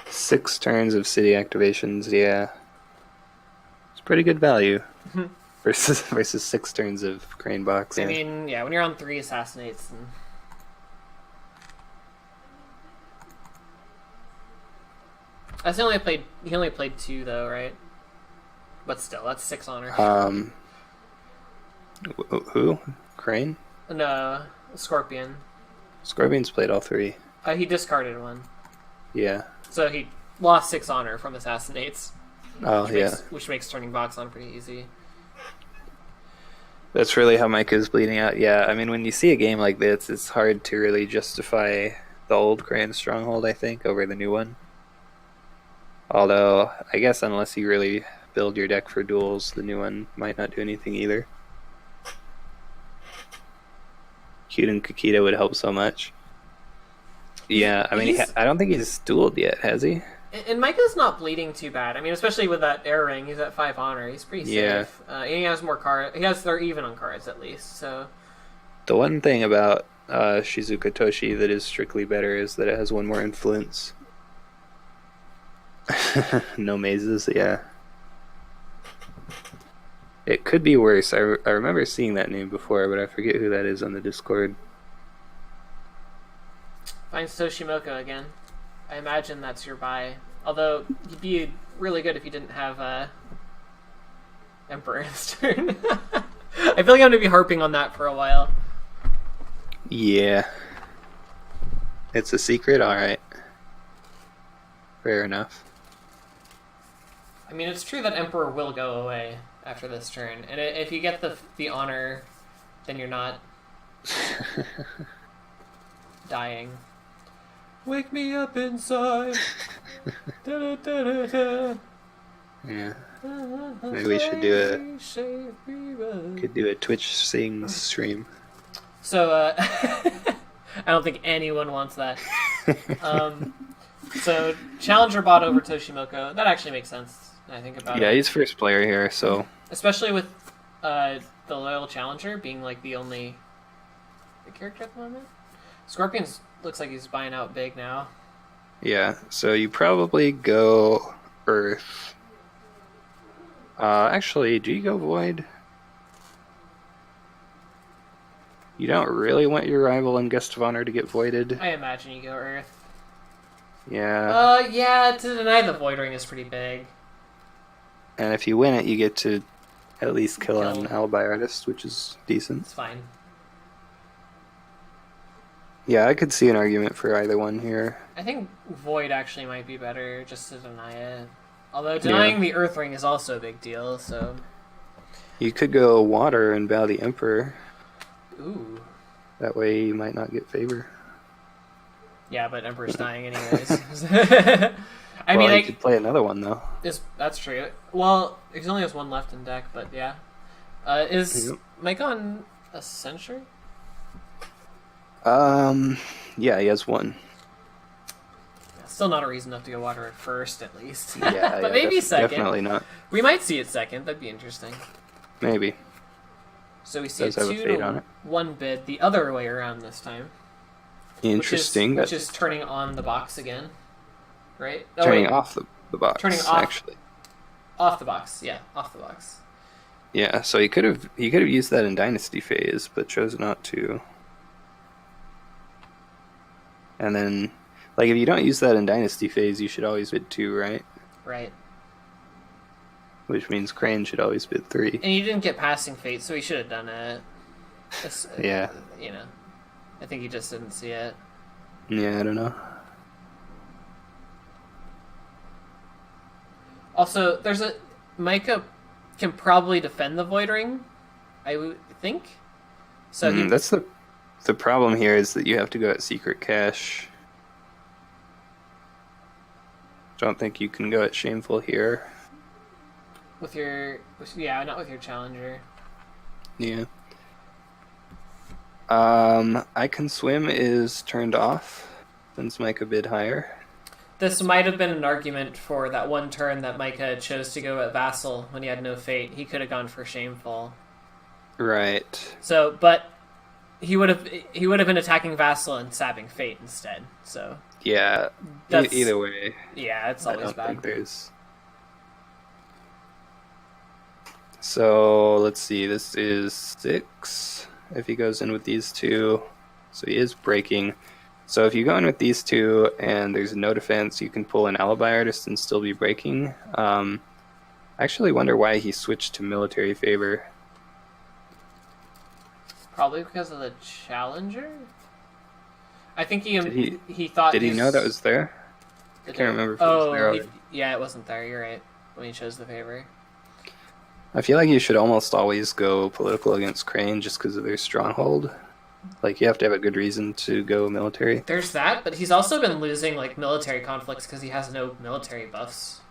6 turns of city activations, yeah. It's pretty good value. versus 6 turns of Crane Box. I mean, yeah, when you're on 3 Assassinates... He only played 2 though, right? But still, that's 6 honor. Who? Crane? No, Scorpion. Scorpion's played all 3. He discarded 1. Yeah. So he lost 6 honor from Assassinates. Oh, yeah. Which makes turning box on pretty easy. That's really how Micah's bleeding out. Yeah, I mean, when you see a game like this, it's hard to really justify the old Crane Stronghold, I think, over the new one. Although, I guess unless you really build your deck for duels, the new one might not do anything either. Cute and Kakita would help so much. Yeah, I mean, I don't think he's dueled yet, has he? And Micah's not bleeding too bad. I mean, especially with that Air Ring, he's at 5 honor. He's pretty safe. And he has more cards. They're even on cards at least. So the one thing about Shizuka Toshi that is strictly better is that it has 1 more influence. No mazes, yeah. It could be worse. I remember seeing that name before, but I forget who that is on the Discord. Finds Toshimoka again. I imagine that's your buy. Although, you'd be really good if you didn't have Emperor this turn. I feel like I'm going to be harping on that for a while. Yeah. It's a secret? Alright. Fair enough. I mean, it's true that Emperor will go away after this turn. And if you get the honor, then you're not dying. Wake me up inside. Da, da, da, da, da. Yeah. Maybe we should do a Twitch Sings stream. So, I don't think anyone wants that. So, Challenger bot over Toshimoka. That actually makes sense, I think about it. Yeah, he's first player here, so... Especially with the Loyal Challenger being, like, the only character at the moment. Scorpion's looks like he's buying out big now. Yeah, so you probably go Earth. Actually, do you go Void? You don't really want your rival and Guest of Honor to get voided. I imagine you go Earth. Yeah. Yeah, to deny the Void Ring is pretty big. And if you win it, you get to at least kill an Alibi Artist, which is decent. It's fine. Yeah, I could see an argument for either one here. I think Void actually might be better, just to deny it. Although denying the Earth Ring is also a big deal, so... You could go Water and bow the Emperor. Ooh. That way you might not get favor. Yeah, but Emperor's dying anyways. I mean, you could play another one, though. That's true. Well, he only has 1 left in deck, but yeah. Is Micah on a Century? Yeah, he has 1. Still not a reason enough to go Water at first, at least. Yeah, but maybe second. Definitely not. We might see it second. That'd be interesting. Maybe. So we see a 2 to 1 bid the other way around this time. Interesting. Which is turning on the box again, right? Turning off the box. Turning off, actually. Off the box. Yeah, off the box. Yeah, so he could have used that in Dynasty phase, but chose not to. And then, like, if you don't use that in Dynasty phase, you should always bid 2, right? Right. Which means Crane should always bid 3. And you didn't get Passing Fate, so he should have done it. Yeah. You know, I think he just didn't see it. Yeah, I don't know. Also, there's a Micah can probably defend the Void Ring, I would think. So That's the problem here is that you have to go at Secret Cache. Don't think you can go at Shameful here. not with your Challenger. Yeah. I Can Swim is turned off since Micah bid higher. This might have been an argument for that one turn that Micah chose to go at Vassal when he had no fate. He could have gone for Shameful. Right. So, but he would have been attacking Vassal and sapping Fate instead. So Yeah. Either way. Yeah, it's always I don't bad. think there's. So let's see. This is 6. If he goes in with these two, so he is breaking. So if you go in with these two and there's no defense, you can pull an Alibi Artist and still be breaking. I actually wonder why he switched to Military Favor. Probably because of the Challenger? I think he thought... Did he know that was there? I can't remember if it was there already. Yeah, it wasn't there, you're right, when he chose the Favor. I feel like you should almost always go political against Crane just because of their stronghold. Like, you have to have a good reason to go military. There's that, but he's also been losing, like, military conflicts because he has no military buffs.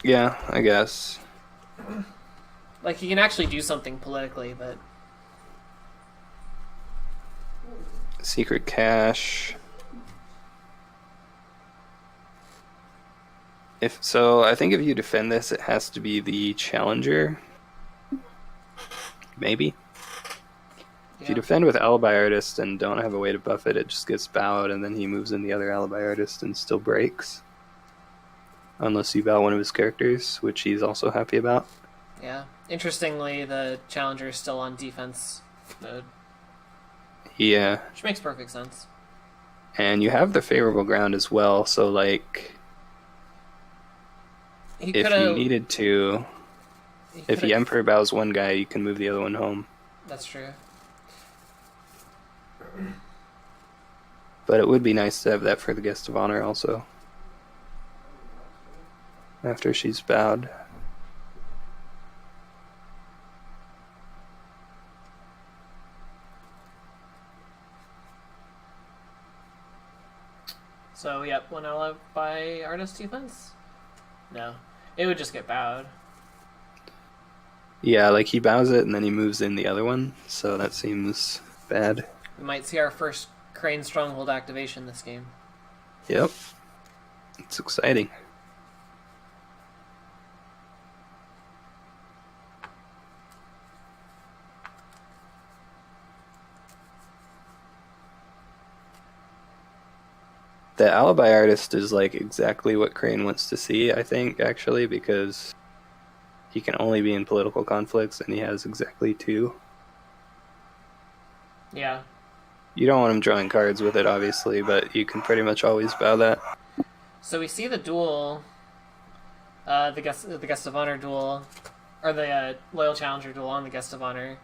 Yeah, I guess. Like, he can actually do something politically, but... Secret Cache. I think if you defend this, it has to be the Challenger. Maybe. If you defend with Alibi Artist and don't have a way to buff it, it just gets bowed, and then he moves in the other Alibi Artist and still breaks. Unless you bow one of his characters, which he's also happy about. Yeah. Interestingly, the Challenger is still on defense mode. Yeah. Which makes perfect sense. And you have the favorable ground as well, so, like... if you needed to... If the Emperor bows one guy, you can move the other one home. That's true. But it would be nice to have that for the Guest of Honor also. After she's bowed. So, yep, one ally by Artist defense? No. It would just get bowed. Yeah, like he bows it and then he moves in the other one, so that seems bad. We might see our first Crane Stronghold activation this game. Yep. It's exciting. The Alibi Artist is like exactly what Crane wants to see, I think, actually, because he can only be in political conflicts and he has exactly 2. Yeah. You don't want him drawing cards with it, obviously, but you can pretty much always bow that. So we see the duel, the guest of honor duel, or the loyal challenger duel on the guest of honor.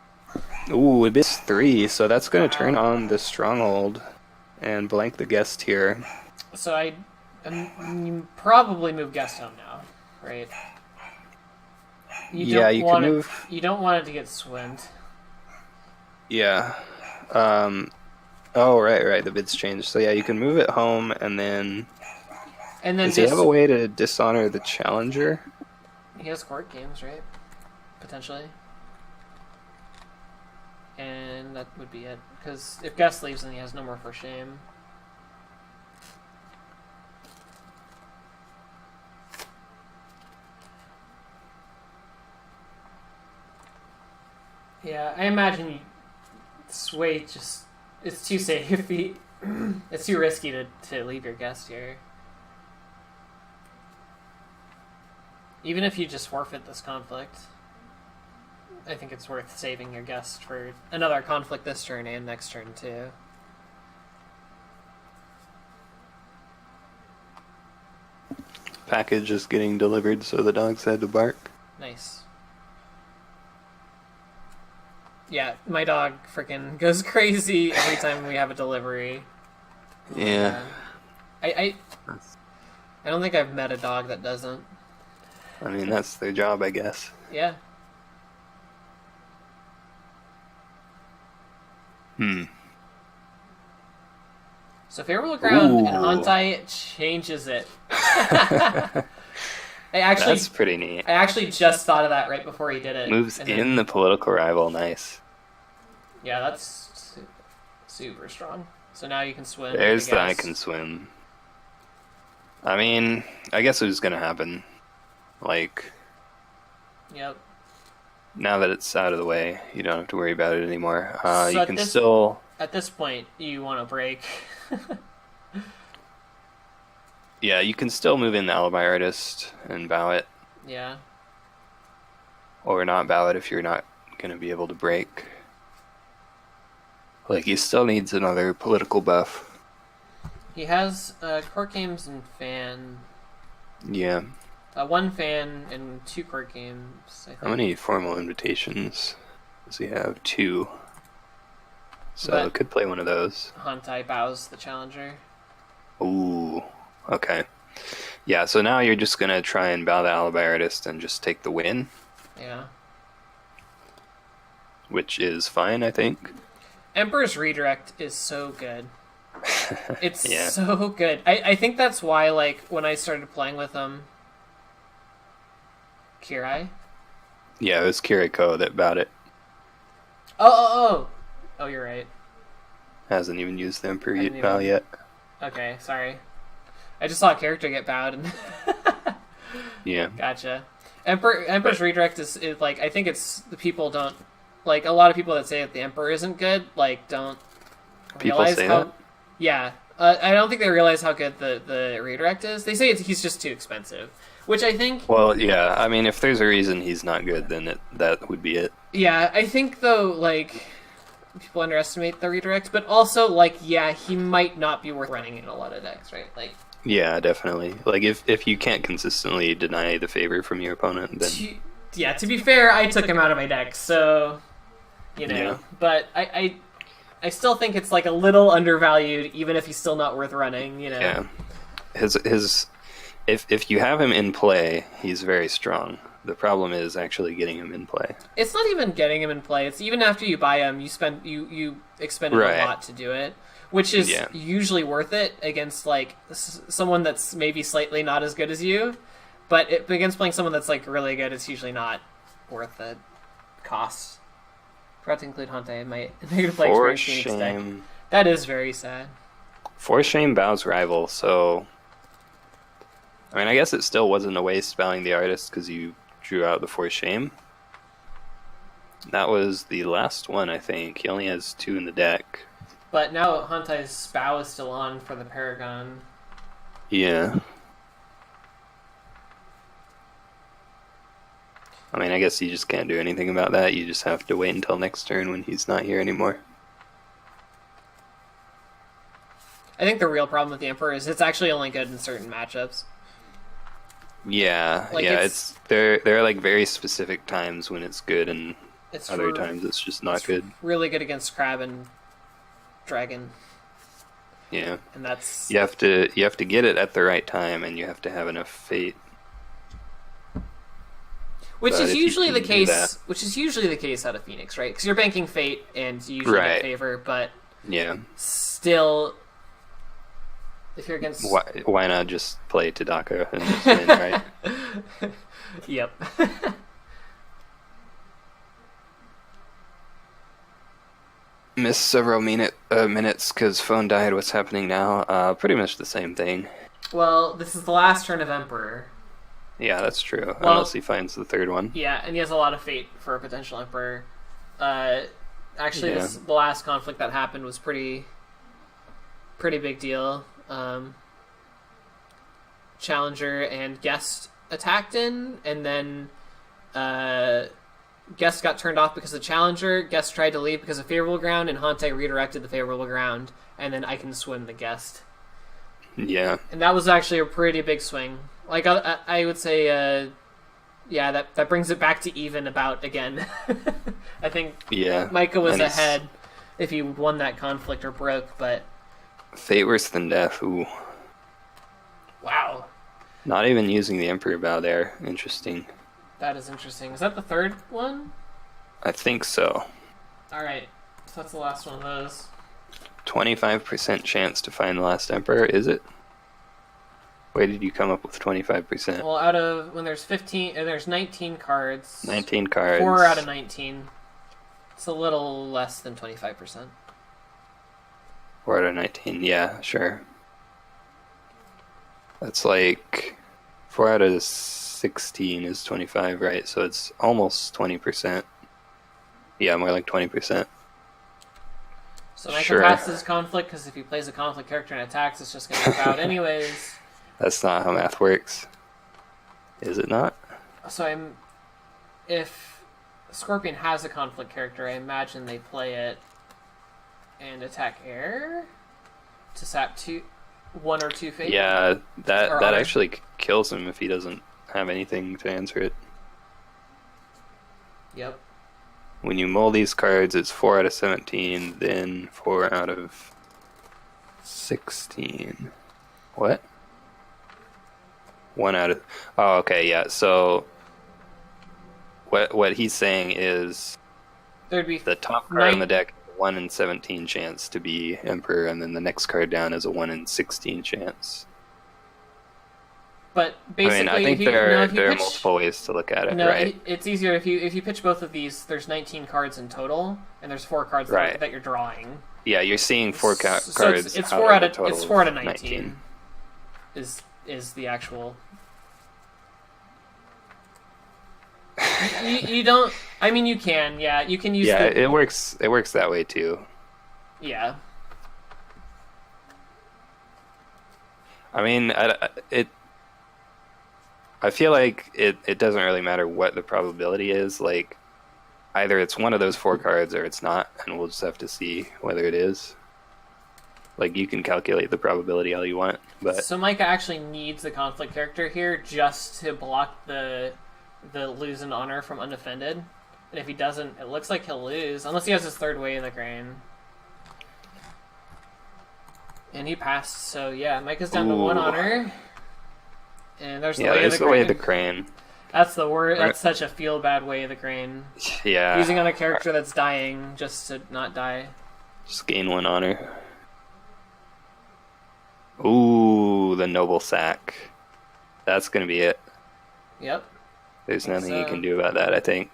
Ooh, it bids 3, so that's going to turn on the stronghold and blank the guest here. So you probably move guest home now, right? You can move. You don't want it to get swimmed. Yeah. Oh, right. The bids changed. So yeah, you can move it home, and then. Does he have a way to dishonor the challenger? He has court games, right? Potentially. And that would be it. Because if guest leaves, then he has no more for shame. Yeah, I imagine Sway it's too safe. It's too risky to leave your guest here. Even if you just forfeit this conflict, I think it's worth saving your guest for another conflict this turn and next turn too. Package is getting delivered, so the dogs had to bark. Nice. Yeah, my dog freaking goes crazy every time we have a delivery. Yeah. I don't think I've met a dog that doesn't. I mean, that's their job, I guess. Yeah. So favorable ground and Ooh. Hantai changes it. That's pretty neat. I actually just thought of that right before he did it. Moves and then- in the political rival, nice. Yeah, that's super strong. So now you can swim. There's the I guess. can swim. I mean, I guess it was gonna happen. Like, Yep. now that it's out of the way, you don't have to worry about it anymore. So You at can this- still... At this point, you want to break. Yeah, you can still move in the Alibi Artist and bow it. Yeah. Or not bow it if you're not gonna be able to break. Like, he still needs another political buff. He has court games and fan. Yeah. One fan and 2 court games, I think. How many formal invitations does he have? 2. So But- could play one of those. Hantai bows the challenger. Ooh. Okay. Yeah, so now you're just gonna try and bow the Alibi Artist and just take the win, Yeah. which is fine, I think. Emperor's Redirect is so good. It's Yeah. so good. I think that's why, like, when I started playing with him... Kirai? Yeah, it was Kiriko that bowed it. Oh, you're right. Hasn't even used the Emperor Hasn't bow even- yet. Okay, sorry. I just saw a character get bowed and... Yeah. Gotcha. Emperor's Redirect is like, I think it's the people don't... Like, a lot of people that say that the Emperor isn't good, like, don't People realize say how... that? Yeah. I don't think they realize how good the Redirect is. They say he's just too expensive. Which I think... Well, yeah, I mean, if there's a reason he's not good, then that would be it. Yeah, I think, though, like... People underestimate the Redirect, but also, like, yeah, he might not be worth running in a lot of decks, right? Like... Yeah, definitely. Like, if you can't consistently deny the favor from your opponent, then... To be fair, I took him out of my deck, so... You know, Yeah. but I still think it's like a little undervalued, even if he's still not worth running. You know. Yeah. If you have him in play, he's very strong. The problem is actually getting him in play. It's not even getting him in play. It's even after you buy him, you expended Right. a lot to do it, which is Yeah. usually worth it against like someone that's maybe slightly not as good as you, but against playing someone that's like really good, it's usually not worth the cost. Forgot to include Hante in my negative play For experience Phoenix deck. shame. That is very sad. For shame bows rival, so... I mean, I guess it still wasn't a waste bowing the artist because you drew out the for shame. That was the last one, I think. He only has 2 in the deck. But now Hantai's bow is still on for the Paragon. Yeah. I mean, I guess you just can't do anything about that. You just have to wait until next turn when he's not here anymore. I think the real problem with the Emperor is it's actually only good in certain matchups. Yeah, Like, yeah. it's- There are like very specific times when it's good, and It's other for- times it's just not good. really good against Crab and Dragon, Yeah, and that's you have to get it at the right time, and you have to have enough fate. which but is if you usually the can do case. that- Which is usually the case out of Phoenix, right? Because you're banking Fate and you usually Right. get favor, but Yeah, still, if you're against, why not just play Tadaka and just win, right? Yep. Missed several minutes because phone died. What's happening now? Pretty much the same thing. Well, this is the last turn of Emperor. Yeah, that's true. Well- Unless he finds the third one. Yeah, and he has a lot of fate for a potential Emperor. Actually, Yeah. the last conflict that happened was pretty big deal. Challenger and Guest attacked in, and then Guest got turned off because of Challenger. Guest tried to leave because of favorable ground, and Hante redirected the favorable ground, and then I can swim the Guest. Yeah, And that was actually a pretty big swing. Like, I would say, yeah, that brings it back to even about again. I think yeah. Micah was And it's ahead if he won that conflict or broke, but Fate worse than death. Ooh. wow. Not even using the Emperor Bow there. Interesting. That is interesting. Is that the third one? I think so. Alright, so that's the last one of those. 25% chance to find the last Emperor, is it? Where did you come up with 25%? Well, out of, when there's 15, and there's 19 cards. 19 cards. 4 out of 19. It's a little less than 25%. 4 out of 19, yeah, sure. That's like 4 out of 16 is 25, right? So it's almost 20%. Yeah, more like 20%. So Micah passes conflict, because if he plays a conflict character and attacks, it's just going to work out anyways. That's not how math works. Is it not? So if Scorpion has a conflict character, I imagine they play it and attack air to sap 1 or 2 fate. Yeah, that honor. actually kills him if he doesn't have anything to answer it. Yep. When you mull these cards, it's 4 out of 17, then 4 out of 16. What? 1 out of... Oh, okay, yeah. So what he's saying is There'd be the top card in the deck, 1 in 17 chance to be Emperor, and then the next card down is a 1 in 16 chance. But basically, I think there are multiple ways to look at it, right? It's easier if you pitch both of these. There's 19 cards in total, and there's 4 cards that you're drawing. Yeah, you're seeing 4 cards. So it's 4 out of 19. Is the actual. you don't. I mean, you can. Yeah, you can use. Yeah, it works. It works that way too. Yeah. I mean, I feel like it doesn't really matter what the probability is. Like, either it's one of those 4 cards or it's not, and we'll just have to see whether it is. Like, you can calculate the probability all you want, but... So Micah actually needs the conflict character here just to block the lose an honor from undefended. And if he doesn't, it looks like he'll lose, unless he has his 3rd Way of the Grain. And he passed, so yeah, Micah's down to 1 honor. And there's the Way of the Crane. Way of the Crane. That's the word. That's such a feel bad Way of the Crane. Yeah. Using on a character that's dying just to not die. Just gain 1 honor. Ooh, the Noble Sack. That's gonna be it. Yep. There's nothing you can do about that, I think.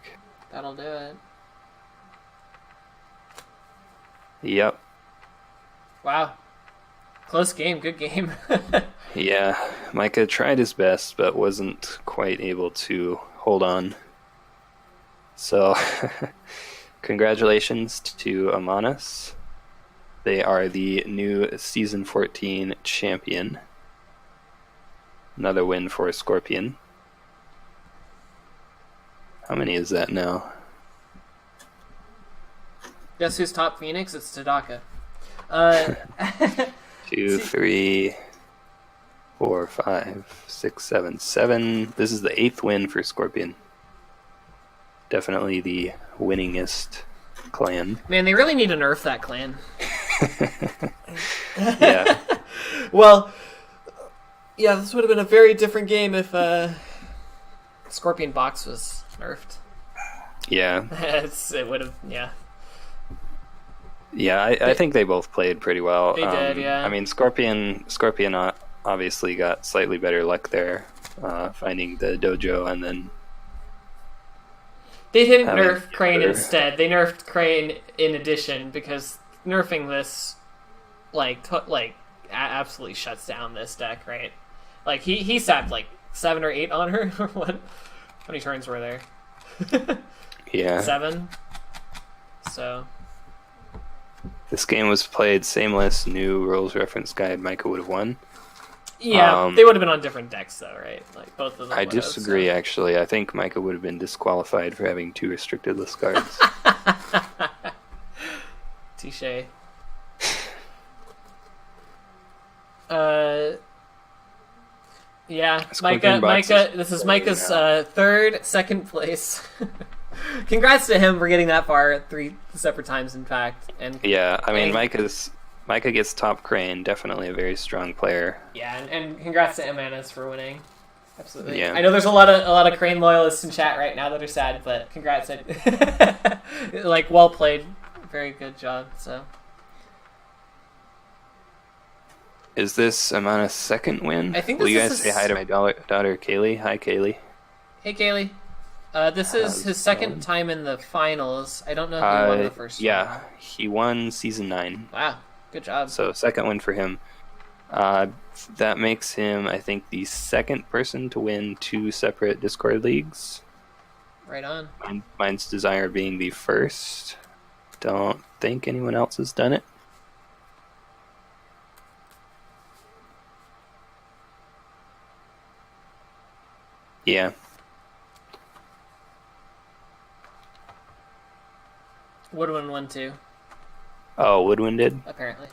That'll do it. Yep. Wow. Close game. Good game. Yeah, Micah tried his best, but wasn't quite able to hold on. So, congratulations to Ammanas. They are the new Season 14 champion. Another win for Scorpion. How many is that now? Guess who's top Phoenix? It's Tadaka. 2, 3, 4, 5, 6, 7, 7. This is the 8th win for Scorpion. Definitely the winningest clan. Man, they really need to nerf that clan. Yeah. Well, yeah, this would have been a very different game if Scorpion Box was nerfed. Yeah. It would have, yeah. Yeah, I think they both played pretty well. They did, yeah. I mean, Scorpion obviously got slightly better luck there, finding the dojo, and then... They didn't nerf Crane instead. They nerfed Crane in addition, because nerfing this, absolutely shuts down this deck, right? Like, he sapped, 7 or 8 on her. What? How many turns were there? Yeah. 7? So... This game was played sameless, new rules reference guide. Micah would have won. Yeah, they would have been on different decks, though, right? Like, both of them. I disagree, actually. I think Micah would have been disqualified for having 2 restricted list cards. Touché. Yeah, Micah. This is Micah's second place. Congrats to him for getting that far 3 separate times, in fact. And yeah, I mean, Micah gets top Crane, definitely a very strong player. Yeah, and congrats to Ammanas for winning. Absolutely. Yeah. I know there's a lot of Crane loyalists in chat right now that are sad, but congrats. Like, well played. Very good job. So. Is this Amana's second win? I think Will this you is guys say hi to my daughter Kaylee? Hi, Kaylee. Hey, Kaylee. This is his second time in the finals. I don't know if he won the first one. Yeah, he won Season 9. Wow, good job. So, second win for him. That makes him, I think, the second person to win 2 separate Discord leagues. Right on. Mine's Desire being the first. Don't think anyone else has done it. Yeah. Woodwind won too. Oh, Woodwind did? Apparently.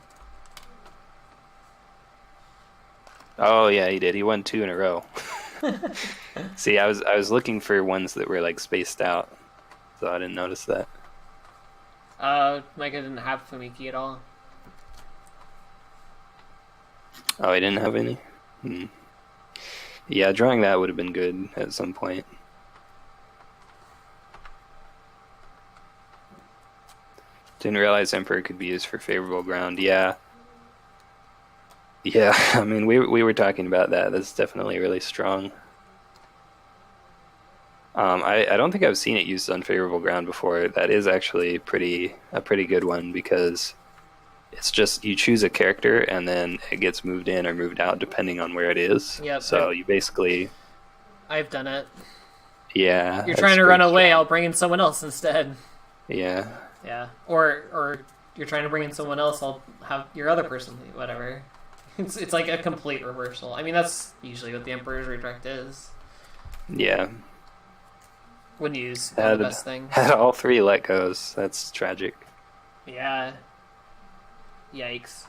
Oh yeah, he did. He won 2 in a row. See, I was looking for ones that were like spaced out, so I didn't notice that. Micah didn't have Famiki at all. Oh, he didn't have any? Yeah, drawing that would have been good at some point. Didn't realize Emperor could be used for favorable ground. Yeah. Yeah, I mean, we were talking about that. That's definitely really strong. I don't think I've seen it used on favorable ground before. That is actually a pretty good one, because it's just you choose a character and then it gets moved in or moved out depending on where it is. Yep. So you basically... I've done it. Yeah. You're trying to run away, I'll bring in someone else instead. Yeah. Yeah. Or you're trying to bring in someone else, I'll have your other person leave, whatever. It's like a complete reversal. I mean, that's usually what the Emperor's Redirect is. Yeah. Wouldn't use the best thing. Had all 3 let goes. That's tragic. Yeah. Yikes.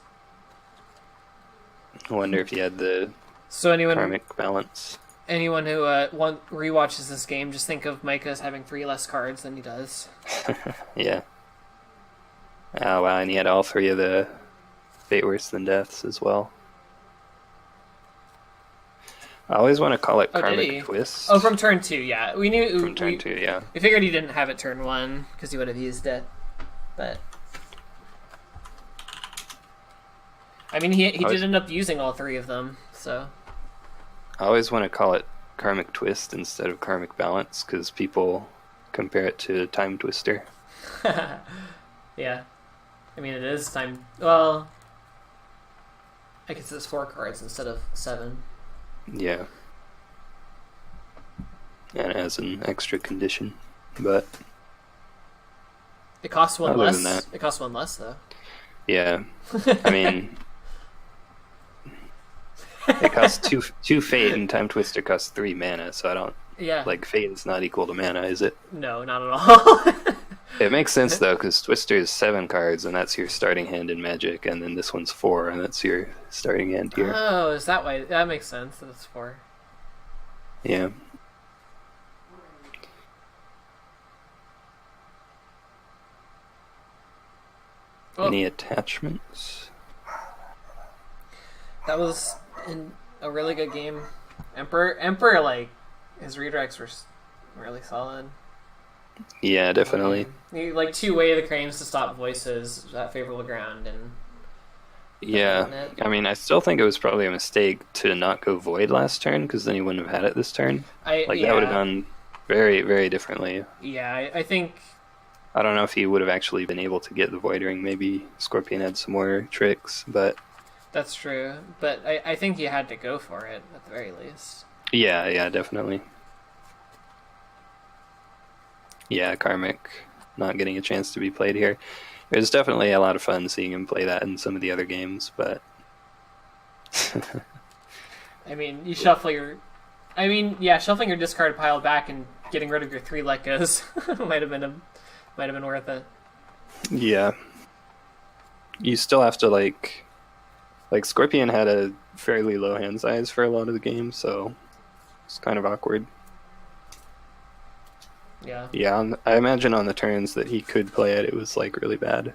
I wonder if he had the karmic balance. Anyone who rewatches this game, just think of Micah as having 3 less cards than he does. Yeah. Oh wow, and he had all 3 of the Fate Worse Than Deaths as well. I always want to call it Karmic Twist. Oh, from turn 2, yeah. We knew from turn 2, yeah. We figured he didn't have it turn 1 because he would have used it, but I mean, he did end up using all 3 of them, so. I always want to call it Karmic Twist instead of Karmic Balance, because people compare it to Time Twister. Yeah. I mean, it is time... Well, I guess it's 4 cards instead of 7. Yeah. And it has an extra condition, but... It costs 1 less. It costs 1 less, though. Yeah. I mean... It costs 2 Fate, and Time Twister costs 3 mana, so I don't... Yeah. Like, Fate is not equal to mana, is it? No, not at all. It makes sense, though, because Twister is 7 cards, and that's your starting hand in Magic, and then this one's 4, and that's your starting hand here. Oh, is that why? That makes sense, that it's 4. Yeah. Oh. Any attachments? That was a really good game. Emperor, like, his redirects were really solid. Yeah, definitely. He, like, 2-way the cranes to stop voices at favorable ground, and... Yeah, I mean, I still think it was probably a mistake to not go Void last turn, because then he wouldn't have had it this turn. That would have gone very, very differently. Yeah, I think... I don't know if he would have actually been able to get the Void Ring. Maybe Scorpion had some more tricks, but... That's true, but I think you had to go for it, at the very least. Yeah, definitely. Yeah, Karmic not getting a chance to be played here. It was definitely a lot of fun seeing him play that in some of the other games, but... I mean, you shuffle your... I mean, yeah, shuffling your discard pile back and getting rid of your 3 let goes might have been worth it. Yeah. You still have to, like Scorpion had a fairly low hand size for a lot of the game, so it's kind of awkward. Yeah. Yeah, I imagine on the turns that he could play it, it was, like, really bad.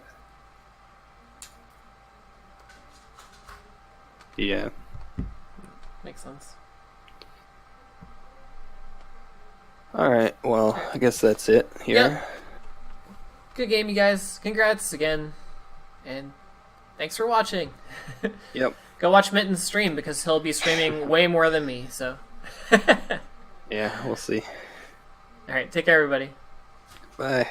Yeah. Makes sense. All right. Well, I guess that's it here. Yep. Good game, you guys. Congrats again. And thanks for watching. Yep. Go watch Mitten's stream because he'll be streaming way more than me, so. Yeah, we'll see. Alright, take care, everybody. Bye.